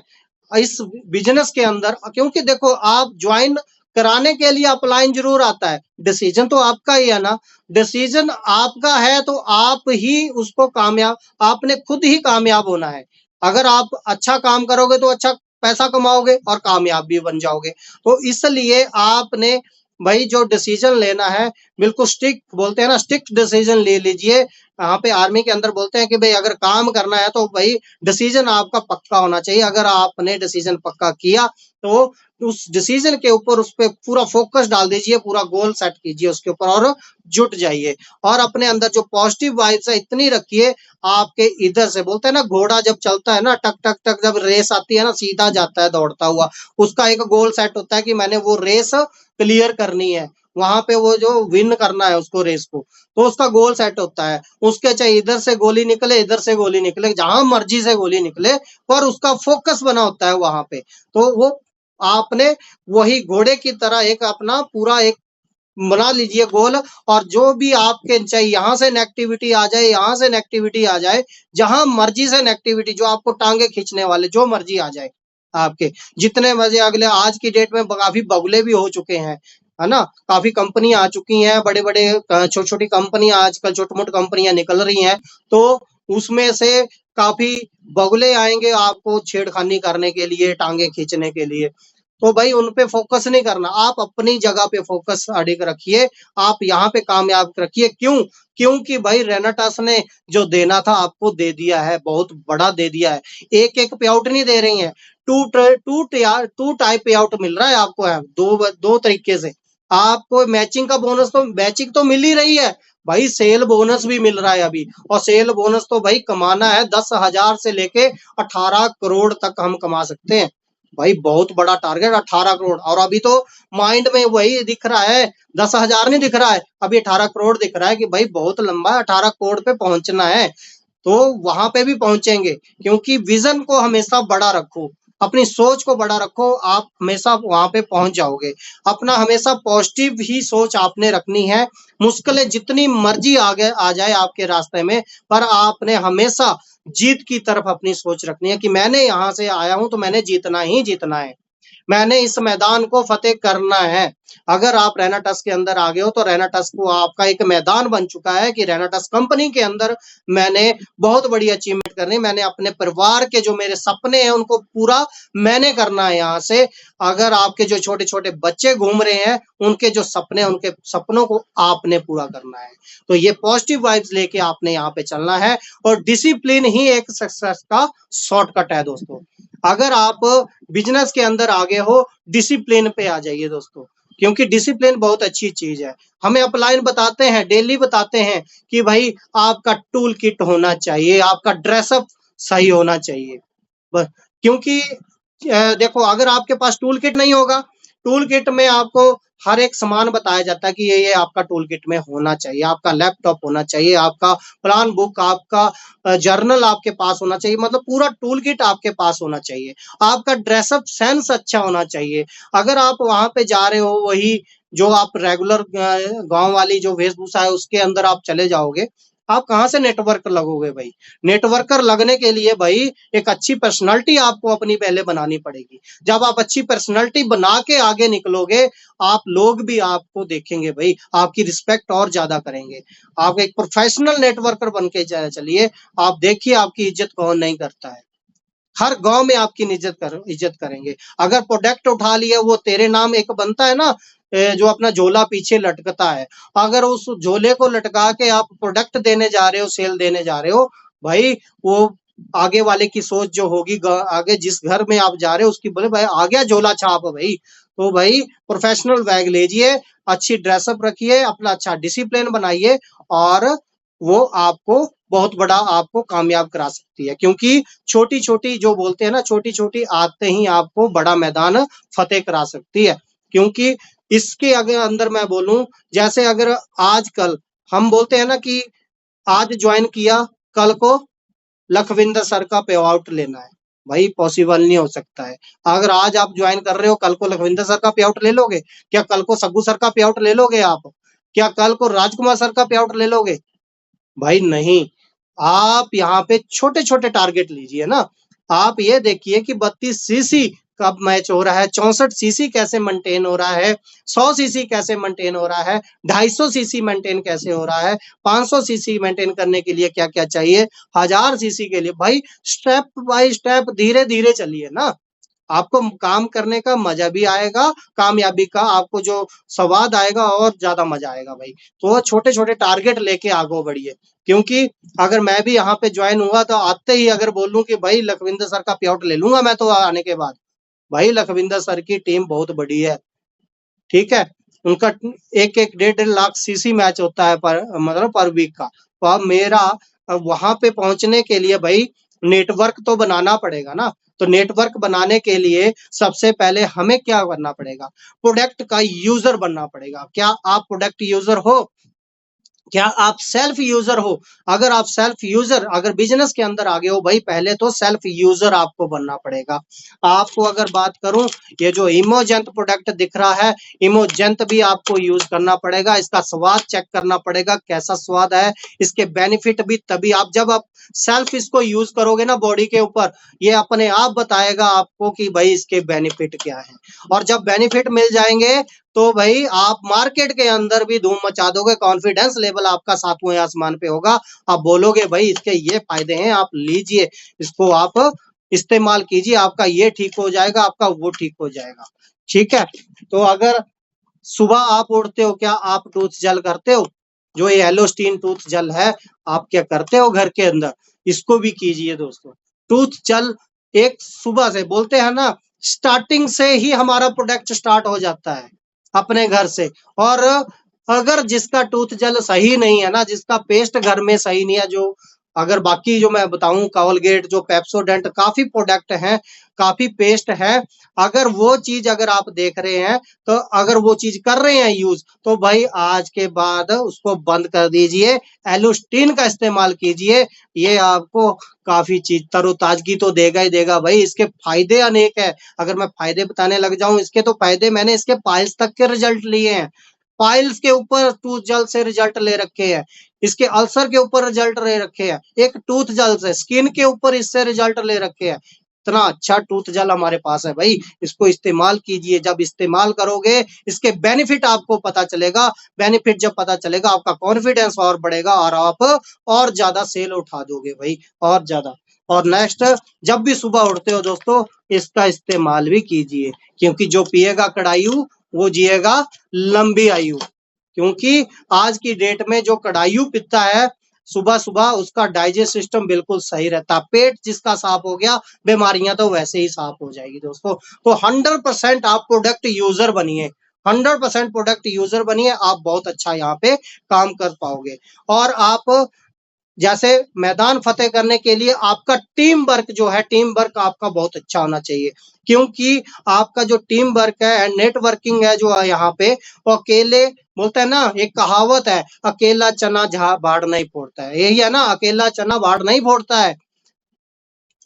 इस बिजनेस के अंदर, क्योंकि देखो आप ज्वाइन कराने के लिए अपलाइन जरूर आता है, डिसीजन तो आपका ही है ना। डिसीजन आपका है तो आप ही उसको कामयाब, आपने खुद ही कामयाब होना है। अगर आप अच्छा काम करोगे तो अच्छा पैसा कमाओगे और कामयाब भी बन जाओगे। तो इसलिए आपने भाई जो डिसीजन लेना है, बिल्कुल स्ट्रिक्ट, बोलते हैं ना स्ट्रिक्ट डिसीजन ले लीजिए। यहाँ पे आर्मी के अंदर बोलते हैं कि भाई अगर काम करना है तो भाई डिसीजन आपका पक्का होना चाहिए। अगर आपने डिसीजन पक्का किया तो उस डिसीजन के ऊपर, उस पर पूरा फोकस डाल दीजिए, पूरा गोल सेट कीजिए उसके ऊपर और जुट जाइए। और अपने अंदर जो पॉजिटिव वाइब्स है इतनी रखिए, आपके इधर से, बोलते हैं ना घोड़ा जब चलता है ना, टक टक टक, जब रेस आती है ना सीधा जाता है दौड़ता हुआ, उसका एक गोल सेट होता है कि मैंने वो रेस क्लियर करनी है, वहां पे वो जो विन करना है उसको, रेस को। तो उसका गोल सेट होता है, उसके चाहे इधर से गोली निकले, इधर से गोली निकले, जहां मर्जी से गोली निकले, पर उसका फोकस बना होता है वहां पे। तो वो आपने वही घोड़े की तरह एक अपना पूरा एक बना लीजिए गोल। और जो भी आपके चाहे यहाँ से नेगेटिविटी आ जाए, यहाँ से नेगेटिविटी आ जाए, जहां मर्जी से नेगेटिविटी, जो आपको टांगे खींचने वाले जो मर्जी आ जाए, आपके जितने मजे, अगले आज की डेट में काफी बगुले भी हो चुके हैं, है ना। काफी कंपनी आ चुकी हैं, बड़े बड़े छोटी छोटी कंपनियां आजकल, छोटी मोटी कंपनियां निकल रही हैं। तो उसमें से काफी बगुले आएंगे आपको छेड़खानी करने के लिए, टांगे खींचने के लिए। तो भाई उन पे फोकस नहीं करना, आप अपनी जगह पे फोकस अडिग रखिए, आप यहाँ पे कामयाब रखिए। क्यों? क्योंकि भाई रेनाटास ने जो देना था आपको दे दिया है, बहुत बड़ा दे दिया है। एक एक पे आउट नहीं दे रही है, टू टाइप पे आउट मिल रहा है आपको है, दो तरीके से। आपको मैचिंग का बोनस तो, मैचिंग तो मिल ही रही है, भाई सेल बोनस भी मिल रहा है अभी, और सेल बोनस तो भाई कमाना है 10,000 से लेके 18 करोड़ तक हम कमा सकते हैं भाई। बहुत बड़ा टारगेट 18 करोड़, और अभी तो माइंड में वही दिख रहा है, 10,000 नहीं दिख रहा है, अभी 18 करोड़ दिख रहा है कि भाई बहुत लंबा है, 18 करोड़ पे पहुंचना है। तो वहां पे भी पहुंचेंगे, क्योंकि विजन को हमेशा बड़ा रखो, अपनी सोच को बड़ा रखो, आप हमेशा वहां पे पहुंच जाओगे। अपना हमेशा पॉजिटिव ही सोच आपने रखनी है। मुश्किलें जितनी मर्जी आगे आ जाए आपके रास्ते में, पर आपने हमेशा जीत की तरफ अपनी सोच रखनी है कि मैंने यहाँ से आया हूं तो मैंने जीतना ही जीतना है, मैंने इस मैदान को फतेह करना है। अगर आप रैना टस्क के अंदर आ गए हो तो रैना टस्क को आपका एक मैदान बन चुका है कि रैना टस्क कंपनी के अंदर मैंने बहुत बड़ी अचीवमेंट करनी, मैंने अपने परिवार के जो मेरे सपने हैं उनको पूरा मैंने करना है यहाँ से। अगर आपके जो छोटे छोटे बच्चे घूम रहे हैं उनके जो सपने, उनके सपनों को आपने पूरा करना है। तो ये पॉजिटिव वाइब्स लेके आपने यहाँ पे चलना है, और डिसिप्लिन ही एक सक्सेस का शॉर्टकट है दोस्तों। अगर आप बिजनेस के अंदर आगे हो, डिसिप्लिन पे आ जाइए दोस्तों, क्योंकि डिसिप्लिन बहुत अच्छी चीज है। हमें अपलाइन बताते हैं, डेली बताते हैं कि भाई आपका टूल किट होना चाहिए, आपका ड्रेसअप सही होना चाहिए। क्योंकि देखो, अगर आपके पास टूल किट नहीं होगा, टूल किट में आपको हर एक सामान बताया जाता है कि ये आपका टूल किट में होना चाहिए, आपका लैपटॉप होना चाहिए, आपका प्लान बुक, आपका जर्नल आपके पास होना चाहिए, मतलब पूरा टूल किट आपके पास होना चाहिए। आपका ड्रेसअप सेंस अच्छा होना चाहिए। अगर आप वहां पे जा रहे हो, वही जो आप रेगुलर गांव वाली जो वेशभूषा है उसके अंदर आप चले जाओगे, आप कहाँ से नेटवर्क लगोगे भाई? नेटवर्कर लगने के लिए भाई एक अच्छी पर्सनालिटी आपको अपनी पहले बनानी पड़ेगी। जब आप अच्छी पर्सनालिटी बना के आगे निकलोगे, आप लोग भी आपको देखेंगे भाई, आपकी रिस्पेक्ट और ज्यादा करेंगे। आप एक प्रोफेशनल नेटवर्कर बन के चलिए, आप देखिए आपकी इज्जत कौन नहीं करता है। हर गांव में आपकी इज्जत करेंगे। अगर प्रोडक्ट उठा लिया, वो तेरे नाम एक बनता है ना, जो अपना झोला पीछे लटकता है, अगर उस झोले को लटका के आप प्रोडक्ट देने जा रहे हो, सेल देने जा रहे हो भाई, वो आगे वाले की सोच जो होगी, आगे जिस घर में आप जा रहे हो उसकी, बोले भाई आ गया झोला छाप भाई। तो भाई प्रोफेशनल बैग लीजिए, अच्छी ड्रेसअप रखिए, अपना अच्छा डिसिप्लिन बनाइए, और वो आपको बहुत बड़ा आपको कामयाब करा सकती है। क्योंकि छोटी छोटी जो बोलते हैं ना, छोटी छोटी आदतें ही आपको बड़ा मैदान फतेह करा सकती है। क्योंकि इसके अगर अंदर मैं बोलूं, जैसे अगर आजकल हम बोलते हैं ना कि आज ज्वाइन किया, कल को लखविंदर सर का पे आउट लेना है, भाई पॉसिबल नहीं हो सकता है। अगर आज आप ज्वाइन कर रहे हो, कल को लखविंदर सर का पे आउट ले लोगे क्या? कल को सग्गू सर का पे आउट ले लोगे आप क्या? कल को राजकुमार सर का पे आउट ले लोगे? भाई नहीं। आप यहाँ पे छोटे छोटे टारगेट लीजिए ना। आप ये देखिए कि 32 सीसी कब मैच हो रहा है, 64 सीसी कैसे मेंटेन हो रहा है, 100 सीसी कैसे मेंटेन हो रहा है, 250 सीसी मेंटेन कैसे हो रहा है, 500 सीसी मेंटेन करने के लिए क्या क्या चाहिए, 1000 सीसी के लिए। भाई स्टेप बाय स्टेप धीरे धीरे चलिए ना, आपको काम करने का मजा भी आएगा, कामयाबी का आपको जो स्वाद आएगा और ज्यादा मजा आएगा भाई। तो छोटे छोटे टारगेट लेके आगे बढ़िए। क्योंकि अगर मैं भी यहाँ पे ज्वाइन हुआ तो आते ही अगर बोलूं कि भाई लखविंदर सर का पे आउट ले लूंगा मैं, तो आने के बाद भाई लखविंदर सर की टीम बहुत बड़ी है, ठीक है। उनका एक एक 1.5 लाख सीसी मैच होता है पर मतलब पर वीक का। तो अब मेरा वहां पे पहुंचने के लिए भाई नेटवर्क तो बनाना पड़ेगा ना। तो नेटवर्क बनाने के लिए सबसे पहले हमें क्या करना पड़ेगा? प्रोडक्ट का यूजर बनना पड़ेगा। क्या आप प्रोडक्ट यूजर हो? क्या आप सेल्फ यूजर हो? अगर आप सेल्फ यूजर, अगर बिजनेस के अंदर आ गए हो भाई, पहले तो सेल्फ यूजर आपको बनना पड़ेगा। आपको अगर बात करूं, ये जो इमोजेंट प्रोडक्ट दिख रहा है, इमोजेंट भी आपको यूज करना पड़ेगा। इसका स्वाद चेक करना पड़ेगा, कैसा स्वाद है, इसके बेनिफिट भी तभी आप जब आप सेल्फ इसको यूज करोगे ना बॉडी के ऊपर, ये अपने आप बताएगा आपको कि भाई इसके बेनिफिट क्या है। और जब बेनिफिट मिल जाएंगे तो भाई आप मार्केट के अंदर भी धूम मचा दोगे, कॉन्फिडेंस लेवल आपका सातवें आसमान पे होगा। आप बोलोगे भाई इसके ये फायदे हैं, आप लीजिए, इसको आप इस्तेमाल कीजिए, आपका ये ठीक हो जाएगा, आपका वो ठीक हो जाएगा, ठीक है। तो अगर सुबह आप उठते हो, क्या आप टूथ जेल करते हो? जो ये एलोस्टीन टूथ जेल है, आप क्या करते हो घर के अंदर? इसको भी कीजिए दोस्तों। टूथ जेल एक सुबह से बोलते हैं ना, स्टार्टिंग से ही हमारा प्रोडक्ट स्टार्ट हो जाता है अपने घर से, और अगर जिसका टूथ जेल सही नहीं है ना, जिसका पेस्ट घर में सही नहीं है, जो अगर बाकी जो मैं बताऊं कोलगेट, जो पेप्सोडेंट, काफी प्रोडक्ट हैं, काफी पेस्ट है, अगर वो चीज अगर आप देख रहे हैं, तो अगर वो चीज कर रहे हैं यूज, तो भाई आज के बाद उसको बंद कर दीजिए, एलुस्टिन का इस्तेमाल कीजिए। ये आपको काफी चीज तरोताजगी तो देगा ही देगा भाई। इसके फायदे अनेक है, अगर मैं फायदे बताने लग जाऊं इसके, तो फायदे मैंने इसके पाइल्स तक के रिजल्ट लिए हैं, पाइल्स के ऊपर टूथ जेल से रिजल्ट ले रखे हैं, इसके अल्सर के ऊपर रिजल्ट ले रखे हैं, एक टूथ जेल से, स्किन के ऊपर इससे रिजल्ट ले रखे हैं। इतना अच्छा टूथ जेल हमारे पास है भाई, इसको इस्तेमाल कीजिए। जब इस्तेमाल करोगे इसके बेनिफिट आपको पता चलेगा, बेनिफिट जब पता चलेगा आपका कॉन्फिडेंस और बढ़ेगा और आप और ज्यादा सेल उठा दोगे भाई, और ज्यादा। और नेक्स्ट, जब भी सुबह उठते हो दोस्तों, इसका इस्तेमाल भी कीजिए, क्योंकि जो पिएगा कड़ायू वो जिएगा लंबी आयु। क्योंकि आज की डेट में जो कड़ायू पीता है सुबह सुबह, उसका डाइजेस्ट सिस्टम बिल्कुल सही रहता, पेट जिसका साफ हो गया, बीमारियां तो वैसे ही साफ हो जाएगी दोस्तों। तो 100% आप प्रोडक्ट यूजर बनिए, 100% प्रोडक्ट यूजर बनिए, आप बहुत अच्छा यहाँ पे काम कर पाओगे। और आप जैसे मैदान फतेह करने के लिए आपका टीम वर्क जो है, टीम वर्क आपका बहुत अच्छा होना चाहिए, क्योंकि आपका जो टीम वर्क है, नेटवर्किंग है जो है यहाँ पे, वो अकेले बोलते हैं ना, एक कहावत है, अकेला चना बाढ़ नहीं फोड़ता है, यही है ना, अकेला चना बाढ़ नहीं फोड़ता है।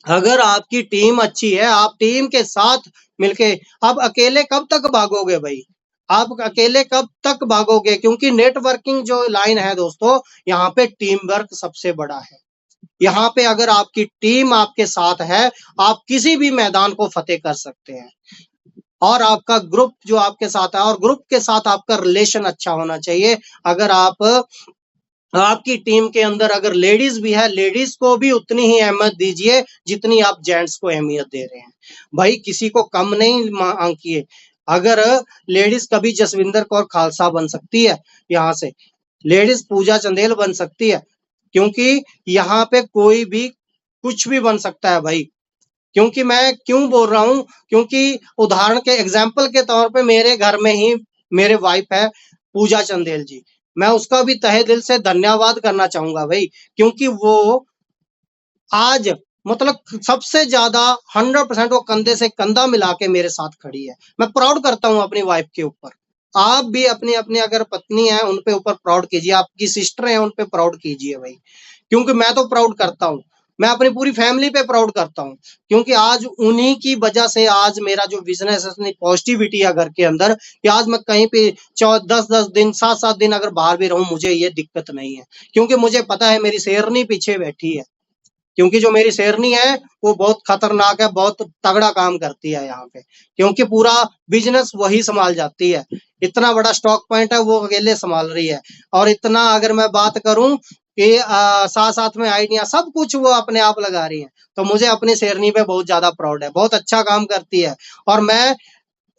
अगर आपकी टीम अच्छी है, आप टीम के साथ मिलके, आप अकेले कब तक भागोगे भाई, आप अकेले कब तक भागोगे, क्योंकि नेटवर्किंग जो लाइन है दोस्तों, यहाँ पे टीम वर्क सबसे बड़ा है। यहाँ पे अगर आपकी टीम आपके साथ है, आप किसी भी मैदान को फतेह कर सकते हैं। और आपका ग्रुप जो आपके साथ है, और ग्रुप के साथ आपका रिलेशन अच्छा होना चाहिए। अगर आपकी टीम के अंदर अगर लेडीज भी है, लेडीज को भी उतनी ही अहमियत दीजिए जितनी आप जेंट्स को अहमियत दे रहे हैं भाई, किसी को कम नहीं आंकिए। अगर लेडीज कभी जसविंदर कौर खालसा बन सकती है, यहाँ से लेडीज पूजा चंदेल बन सकती है, क्योंकि यहाँ पे कोई भी कुछ भी बन सकता है भाई। क्योंकि मैं क्यों बोल रहा हूँ, क्योंकि उदाहरण के एग्जाम्पल के तौर पे मेरे घर में ही मेरे वाइफ है पूजा चंदेल जी, मैं उसका भी तहे दिल से धन्यवाद करना चाहूंगा भाई, क्योंकि वो आज मतलब सबसे ज्यादा 100% वो कंधे से कंधा मिला के मेरे साथ खड़ी है। मैं प्राउड करता हूँ अपनी वाइफ के ऊपर। आप भी अपनी अपनी अगर पत्नी है उन पे ऊपर प्राउड कीजिए, आपकी सिस्टर है उन पे प्राउड कीजिए भाई, क्योंकि मैं तो प्राउड करता हूँ, मैं अपनी पूरी फैमिली पे प्राउड करता हूँ, क्योंकि आज उन्हीं की वजह से आज मेरा जो बिजनेस है, इतनी पॉजिटिविटी है घर के अंदर, कि आज मैं कहीं पे 10-10 दिन 7-7 दिन अगर बाहर भी रहूं, मुझे ये दिक्कत नहीं है, क्योंकि मुझे पता है मेरी शेरनी पीछे बैठी है। क्योंकि जो मेरी शेरनी है वो बहुत खतरनाक है, बहुत तगड़ा काम करती है यहाँ पे, क्योंकि पूरा बिजनेस वही संभाल जाती है। इतना बड़ा स्टॉक पॉइंट है वो अकेले संभाल रही है, और इतना अगर मैं बात करूं कि साथ साथ में आइडिया सब कुछ वो अपने आप लगा रही है, तो मुझे अपनी शेरनी पे बहुत ज्यादा प्राउड है, बहुत अच्छा काम करती है। और मैं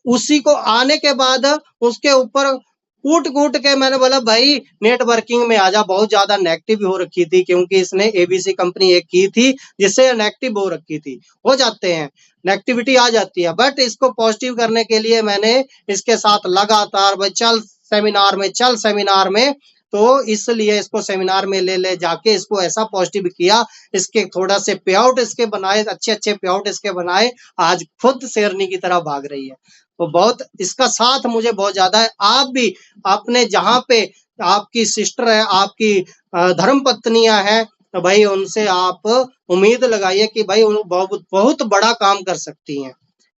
उसी को आने के बाद उसके ऊपर कूट कूट के मैंने बोला भाई नेटवर्किंग में आजा, बहुत ज्यादा नेगेटिव हो रखी थी, क्योंकि इसने एबीसी कंपनी एक की थी जिससे नेगेटिव हो रखी थी, हो जाते हैं, नेगेटिविटी आ जाती है, बट इसको पॉजिटिव करने के लिए मैंने इसके साथ लगातार भाई चल सेमिनार में, तो इसलिए इसको सेमिनार में ले जाके इसको ऐसा पॉजिटिव किया, इसके थोड़ा से पे आउट इसके बनाए, अच्छे अच्छे पे आउट इसके बनाए, आज खुद शेरनी की तरह भाग रही है। तो बहुत इसका साथ मुझे बहुत ज्यादा है। आप भी अपने जहां पे आपकी सिस्टर है, आपकी धर्म पत्नियां हैं, तो भाई उनसे आप उम्मीद लगाइए कि भाई बहुत बहुत बड़ा काम कर सकती हैं।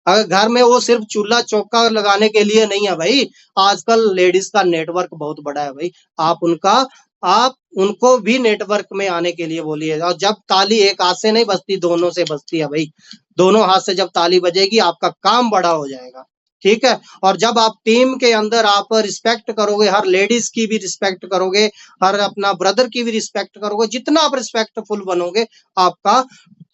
अगर घर में वो सिर्फ चूल्हा चौका लगाने के लिए नहीं है भाई, आजकल लेडीज का नेटवर्क बहुत बड़ा है भाई, आप उनको भी नेटवर्क में आने के लिए बोलिए। और जब ताली एक हाथ से नहीं बजती, दोनों से बजती है भाई, दोनों हाथ से जब ताली बजेगी आपका काम बड़ा हो जाएगा, ठीक है। और जब आप टीम के अंदर आप रिस्पेक्ट करोगे, हर लेडीज की भी रिस्पेक्ट करोगे, हर अपना ब्रदर की भी रिस्पेक्ट करोगे, जितना आप रिस्पेक्टफुल बनोगे आपका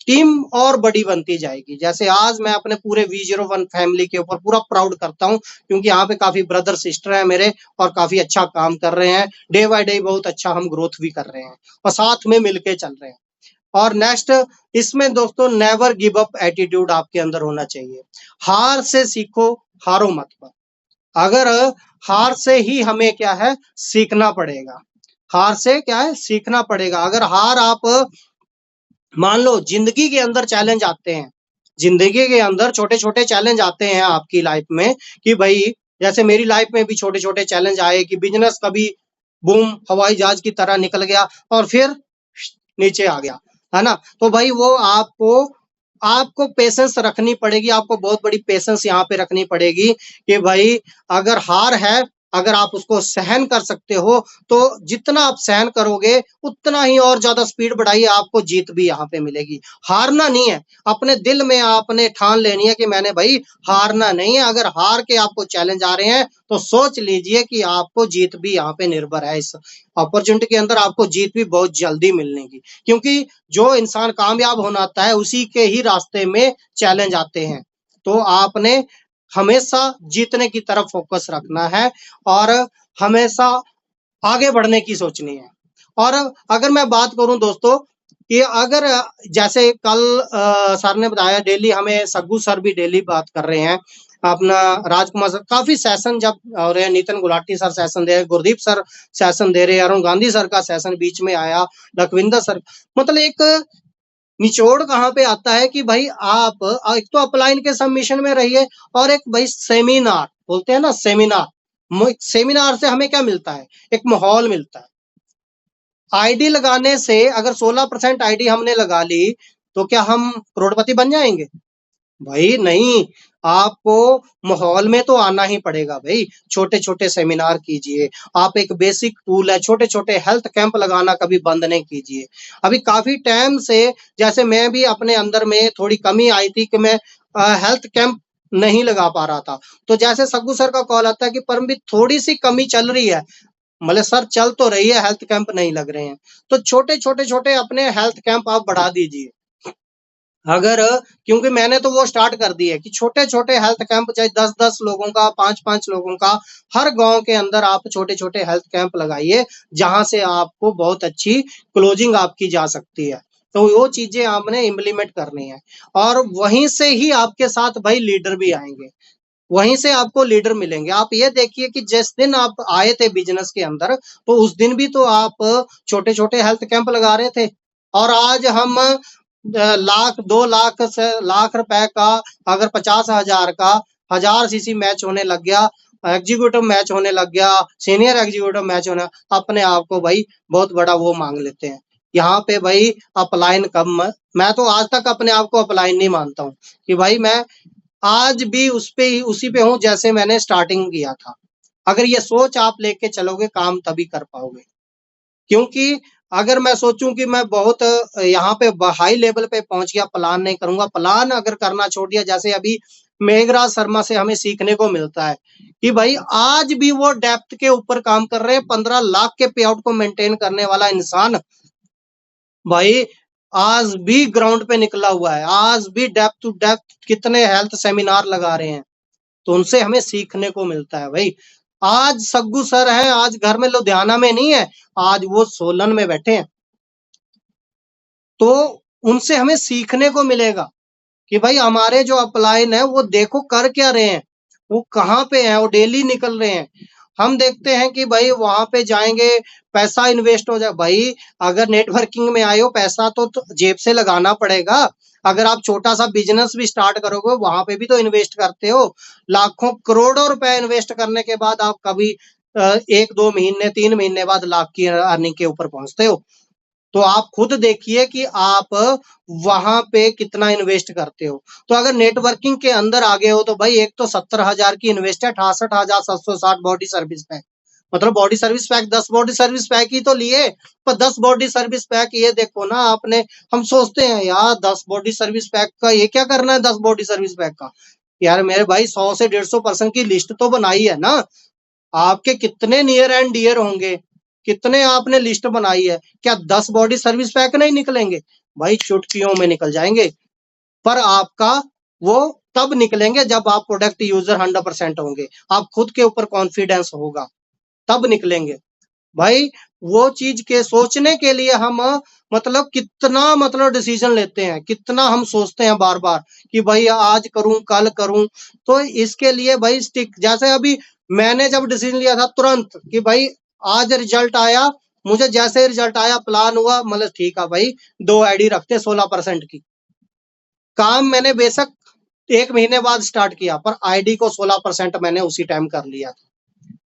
टीम और बड़ी बनती जाएगी। जैसे आज मैं अपने पूरे V01 फैमिली के ऊपर पूरा प्राउड करता हूँ, क्योंकि यहाँ पे काफी ब्रदर सिस्टर हैं मेरे और काफी अच्छा काम कर रहे हैं, डे बाय डे बहुत अच्छा हम ग्रोथ भी कर रहे हैं और साथ में मिलके चल रहे हैं। और नेक्स्ट, इसमें दोस्तों नेवर गिव अप एटीट्यूड आपके अंदर होना चाहिए, हार से सीखो, हारो मत। अगर हार से ही हमें क्या है सीखना पड़ेगा, हार से क्या है सीखना पड़ेगा। अगर हार आप मान लो जिंदगी के अंदर चैलेंज आते हैं, जिंदगी के अंदर छोटे छोटे चैलेंज आते हैं आपकी लाइफ में कि भाई जैसे मेरी लाइफ में भी छोटे छोटे चैलेंज आए कि बिजनेस कभी बूम हवाई जहाज की तरह निकल गया और फिर नीचे आ गया, है ना। तो भाई वो आपको पेशेंस रखनी पड़ेगी, आपको बहुत बड़ी पेशेंस यहाँ पे रखनी पड़ेगी कि भाई अगर हार है, अगर आप उसको सहन कर सकते हो तो जितना आप सहन करोगे उतना ही और ज्यादा स्पीड बढ़ाइए, आपको जीत भी यहाँ पे मिलेगी। हारना नहीं है, अपने दिल में आपने ठान लेनी है कि मैंने भाई हारना नहीं है। अगर हार के आपको चैलेंज आ रहे हैं तो सोच लीजिए कि आपको जीत भी यहाँ पे निर्भर है, इस अपॉर्चुनिटी के अंदर आपको जीत भी बहुत जल्दी मिलने की, क्योंकि जो इंसान कामयाब होना आता है उसी के ही रास्ते में चैलेंज आते हैं। तो आपने हमेशा जीतने की तरफ फोकस रखना है और हमेशा आगे बढ़ने की सोचनी है। और अगर मैं बात करूं दोस्तों कि अगर जैसे कल सर ने बताया, डेली हमें सग्गू सर भी डेली बात कर रहे हैं, अपना राजकुमार सर काफी सेशन जब हो रहे हैं, नितिन गुलाटी सर सेशन दे रहे, गुरदीप सर सेशन दे रहे, अरुण गांधी सर का सेशन बीच में आया, लखविंदर सर, मतलब एक निचोड़ कहाँ पे आता है कि भाई आप एक तो अपलाइन के सबमिशन में रहिए और एक भाई सेमिनार बोलते हैं ना, सेमिनार से हमें क्या मिलता है, एक माहौल मिलता है। आईडी लगाने से अगर 16% आईडी हमने लगा ली तो क्या हम करोड़पति बन जाएंगे? भाई नहीं, आपको माहौल में तो आना ही पड़ेगा भाई। छोटे छोटे सेमिनार कीजिए, आप एक बेसिक टूल है, छोटे छोटे हेल्थ कैंप लगाना कभी बंद नहीं कीजिए। अभी काफी टाइम से जैसे मैं भी अपने अंदर में थोड़ी कमी आई थी कि मैं हेल्थ कैंप नहीं लगा पा रहा था, तो जैसे सग्गू सर का कॉल आता है कि परमवीर थोड़ी सी कमी चल रही है, मतलब सर चल तो रही है, हेल्थ कैंप नहीं लग रहे हैं, तो छोटे छोटे छोटे अपने हेल्थ कैंप आप बढ़ा दीजिए। अगर क्योंकि मैंने तो वो स्टार्ट कर दी है कि छोटे छोटे हेल्थ कैंप, चाहे 10-10 लोगों का, 5-5 लोगों का, हर गांव के अंदर आप छोटे छोटे हेल्थ कैंप लगाइए, जहां से आपको बहुत अच्छी क्लोजिंग आपकी जा सकती है। तो वो चीजें आपने इम्प्लीमेंट करनी है और वहीं से ही आपके साथ भाई लीडर भी आएंगे, वहीं से आपको लीडर मिलेंगे। आप ये देखिए कि जिस दिन आप आए थे बिजनेस के अंदर, तो उस दिन भी तो आप छोटे छोटे हेल्थ कैंप लगा रहे थे, और आज हम लाख 2 लाख से लाख रुपए का, अगर 50,000 का 1000 सीसी मैच होने लग गया, एग्जीक्यूटिव मैच होने लग गया, सीनियर एग्जीक्यूटिव मैच होने, अपने आप को भाई बहुत बड़ा वो मांग लेते हैं। यहाँ पे भाई अपलाइन कम, मैं तो आज तक अपने आप को अपलाइन नहीं मानता हूँ कि भाई मैं आज भी उसी पे हूँ जैसे मैंने स्टार्टिंग किया था। अगर ये सोच आप लेके चलोगे काम तभी कर पाओगे, क्योंकि अगर मैं सोचूं कि मैं बहुत यहाँ पे हाई लेवल पे पहुंच गया, प्लान नहीं करूंगा, प्लान अगर करना छोड़ दिया, जैसे अभी मेघराज शर्मा से हमें सीखने को मिलता है कि भाई आज भी वो डेप्थ के ऊपर काम कर रहे हैं, 15 लाख के पे आउट को मेंटेन करने वाला इंसान भाई आज भी ग्राउंड पे निकला हुआ है, आज भी डेप्थ टू डेप्थ कितने हेल्थ सेमिनार लगा रहे हैं, तो उनसे हमें सीखने को मिलता है भाई। आज सग्गू सर हैं, आज घर में लुधियाना में नहीं है, आज वो सोलन में बैठे हैं, तो उनसे हमें सीखने को मिलेगा कि भाई हमारे जो अपलाइन है वो देखो कर क्या रहे हैं, वो कहाँ पे हैं, वो डेली निकल रहे हैं। हम देखते हैं कि भाई वहां पे जाएंगे, पैसा इन्वेस्ट हो जाए, भाई अगर नेटवर्किंग में आए हो पैसा तो जेब से लगाना पड़ेगा। अगर आप छोटा सा बिजनेस भी स्टार्ट करोगे वहां पे भी तो इन्वेस्ट करते हो, लाखों करोड़ों रुपए इन्वेस्ट करने के बाद आप कभी 1-2 महीने 3 महीने बाद लाख की अर्निंग के ऊपर पहुंचते हो। तो आप खुद देखिए कि आप वहां पे कितना इन्वेस्ट करते हो। तो अगर नेटवर्किंग के अंदर आगे हो तो भाई एक तो 70,000 की इन्वेस्ट है, 68,760 बॉडी सर्विस पैक, मतलब body service pack 10 body service pack ही तो लिए, पर 10 बॉडी सर्विस पैक ये देखो ना आपने, हम सोचते हैं यार 10 बॉडी सर्विस पैक का ये क्या करना है, 10 बॉडी सर्विस पैक का, यार मेरे भाई 100 से 150 पर्सन की लिस्ट तो बनाई है ना, आपके कितने नियर एंड डियर होंगे, कितने आपने लिस्ट बनाई है, क्या 10 बॉडी सर्विस पैक नहीं निकलेंगे? भाई चुटकियों में निकल जाएंगे, पर आपका वो तब निकलेंगे जब आप प्रोडक्ट यूजर 100% होंगे, आप खुद के ऊपर कॉन्फिडेंस होगा, तब निकलेंगे। भाई वो चीज के सोचने के लिए हम मतलब कितना मतलब डिसीजन लेते हैं, कितना हम सोचते हैं बार बार कि भाई आज करूं कल करूं, तो इसके लिए भाई स्टिक, जैसे अभी मैंने जब डिसीजन लिया था तुरंत कि भाई आज रिजल्ट आया, मुझे जैसे रिजल्ट आया प्लान हुआ, मतलब ठीक है भाई 2 आईडी रखते 16% की। काम मैंने बेशक 1 महीने बाद स्टार्ट किया, पर आईडी को 16% मैंने उसी टाइम कर लिया था।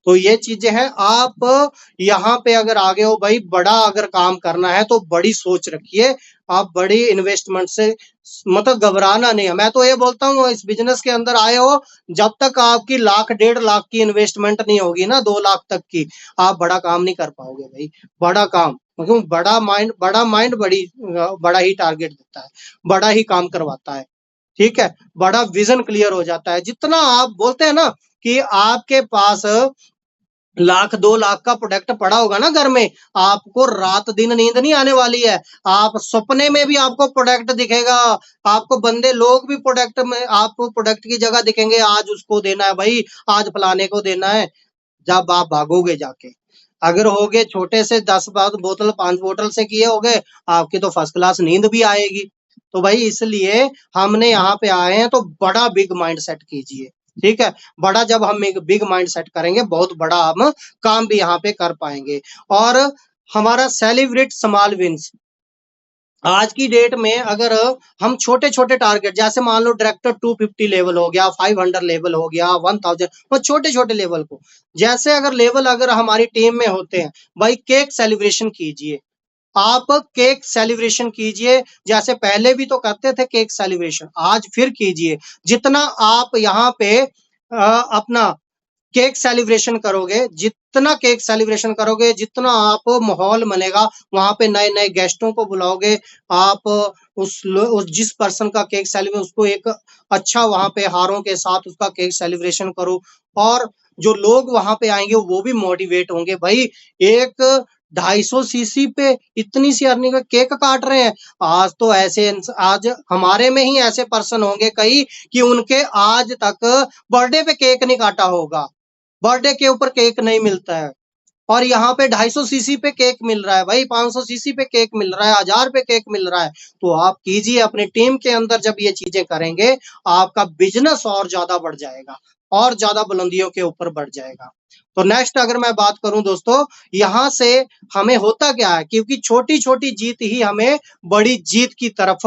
तो ये चीजें हैं। आप यहाँ पे अगर आगे हो भाई, बड़ा अगर काम करना है तो बड़ी सोच रखिए, आप बड़ी इन्वेस्टमेंट से मतलब घबराना नहीं है। मैं तो ये बोलता हूँ इस बिजनेस के अंदर आए हो, जब तक आपकी 1,00,000 1,50,000 की इन्वेस्टमेंट नहीं होगी ना, 2 लाख तक की, आप बड़ा काम नहीं कर पाओगे भाई। बड़ा काम, क्यों? बड़ा माइंड बड़ा ही टारगेट देता है, बड़ा ही काम करवाता है, ठीक है। बड़ा विजन क्लियर हो जाता है। जितना आप बोलते हैं ना कि आपके पास 1,00,000 2,00,000 का प्रोडक्ट पड़ा होगा ना घर में, आपको रात दिन नींद नहीं आने वाली है। आप सपने में भी आपको प्रोडक्ट दिखेगा, आपको बंदे लोग भी प्रोडक्ट में, आपको प्रोडक्ट की जगह दिखेंगे, आज उसको देना है भाई, आज फलाने को देना है। जब आप भागोगे जाके, अगर होगे छोटे से 10 बोतल 5 बोतल से किए होगे, आपकी तो फर्स्ट क्लास नींद भी आएगी। तो भाई इसलिए हमने यहाँ पे आए हैं तो बड़ा बिग माइंड सेट कीजिए, ठीक है। बड़ा जब हम एक बिग माइंड सेट करेंगे, बहुत बड़ा हम काम भी यहाँ पे कर पाएंगे। और हमारा सेलिब्रेट स्मॉल विंस, आज की डेट में अगर हम छोटे छोटे टारगेट, जैसे मान लो डायरेक्टर 250 लेवल हो गया, 500 लेवल हो गया, 1000, वो छोटे छोटे लेवल को, जैसे अगर लेवल अगर हमारी टीम में होते हैं भाई, केक सेलिब्रेशन कीजिए। आप केक सेलिब्रेशन कीजिए, जैसे पहले भी तो करते थे केक सेलिब्रेशन, आज फिर कीजिए। जितना आप यहाँ पे अपना केक सेलिब्रेशन करोगे, जितना केक सेलिब्रेशन करोगे, जितना आप माहौल बनेगा, वहां पे नए नए गेस्टों को बुलाओगे आप, उस जिस पर्सन का केक सेलिब्रेशन, उसको एक अच्छा वहां पे हारों के साथ उसका केक सेलिब्रेशन करो, और जो लोग वहां पे आएंगे वो भी मोटिवेट होंगे। भाई एक 250 सीसी पे इतनी सी अर्निंग का केक काट रहे हैं, आज तो ऐसे आज हमारे में ही ऐसे पर्सन होंगे कई कि उनके आज तक बर्थडे पे केक नहीं काटा होगा, बर्थडे के ऊपर केक नहीं मिलता है, और यहाँ पे 250 सीसी पे केक मिल रहा है भाई, 500 सीसी पे केक मिल रहा है, 1000 पे केक मिल रहा है। तो आप कीजिए अपनी टीम के अंदर, जब ये चीजें करेंगे आपका बिजनेस और ज्यादा बढ़ जाएगा, और ज्यादा बुलंदियों के ऊपर बढ़ जाएगा। तो नेक्स्ट अगर मैं बात करूं दोस्तों, यहाँ से हमें होता क्या है, क्योंकि छोटी छोटी जीत ही हमें बड़ी जीत की तरफ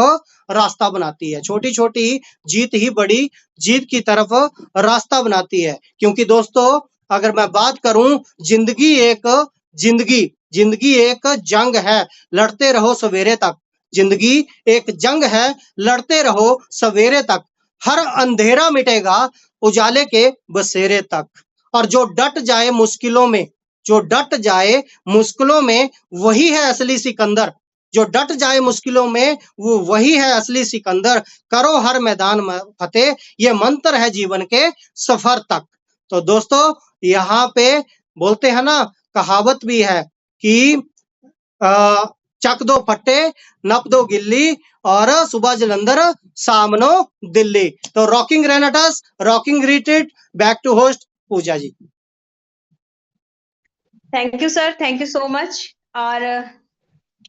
रास्ता बनाती है, छोटी छोटी जीत ही बड़ी जीत की तरफ रास्ता बनाती है। क्योंकि दोस्तों अगर मैं बात करूं, जिंदगी एक जंग है, लड़ते रहो सवेरे तक। जिंदगी एक जंग है, लड़ते रहो सवेरे तक। हर अंधेरा मिटेगा उजाले के बसेरे तक। और जो डट जाए मुश्किलों में, जो डट जाए मुश्किलों में, वही है असली सिकंदर। जो डट जाए मुश्किलों में, वो वही है असली सिकंदर। करो हर मैदान में फतेह, ये मंत्र है जीवन के सफर तक। तो दोस्तों यहाँ पे बोलते हैं ना, कहावत भी है कि चक दो फट्टे, नप दो गिल्ली, और सुबह जलंधर सामनो दिल्ली। तो रॉकिंग रेनेटस, rocking retreat, back to host Puja ji. Thank you sir, thank you so much. और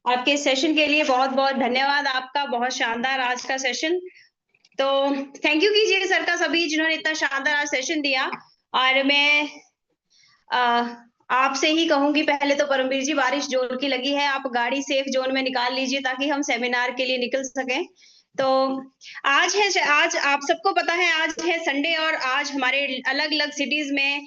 आपके सेशन के लिए बहुत बहुत धन्यवाद आपका, बहुत शानदार आज का सेशन। तो थैंक यू कीजिए सर का सभी जिन्होंने इतना शानदार आज सेशन दिया। और मैं आपसे ही कहूंगी, पहले तो परमवीर जी बारिश जोर की लगी है, आप गाड़ी सेफ जोन में निकाल लीजिए ताकि हम सेमिनार के लिए निकल सकें। तो आज आप सबको पता है आज है संडे, और आज हमारे अलग अलग सिटीज में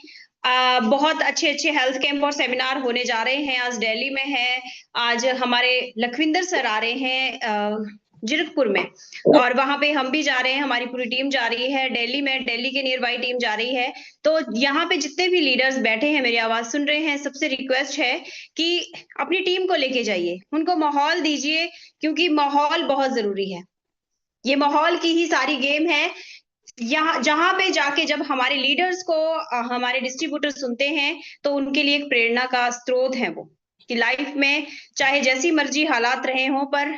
बहुत अच्छे अच्छे हेल्थ कैंप और सेमिनार होने जा रहे हैं। आज दिल्ली में है, आज हमारे लखविंदर सर आ रहे हैं जीरकपुर में, और वहां पे हम भी जा रहे हैं, हमारी पूरी टीम जा रही है। दिल्ली में, दिल्ली के नियर बाई टीम जा रही है। तो यहाँ पे जितने भी लीडर्स बैठे हैं, मेरी आवाज सुन रहे हैं, सबसे रिक्वेस्ट है कि अपनी टीम को लेके जाइए, उनको माहौल दीजिए, क्योंकि माहौल बहुत जरूरी है। ये माहौल की ही सारी गेम है। यहाँ जहां पे जाके जब हमारे लीडर्स को हमारे डिस्ट्रीब्यूटर सुनते हैं, तो उनके लिए एक प्रेरणा का स्रोत है वो, कि लाइफ में चाहे जैसी मर्जी हालात रहे हों, पर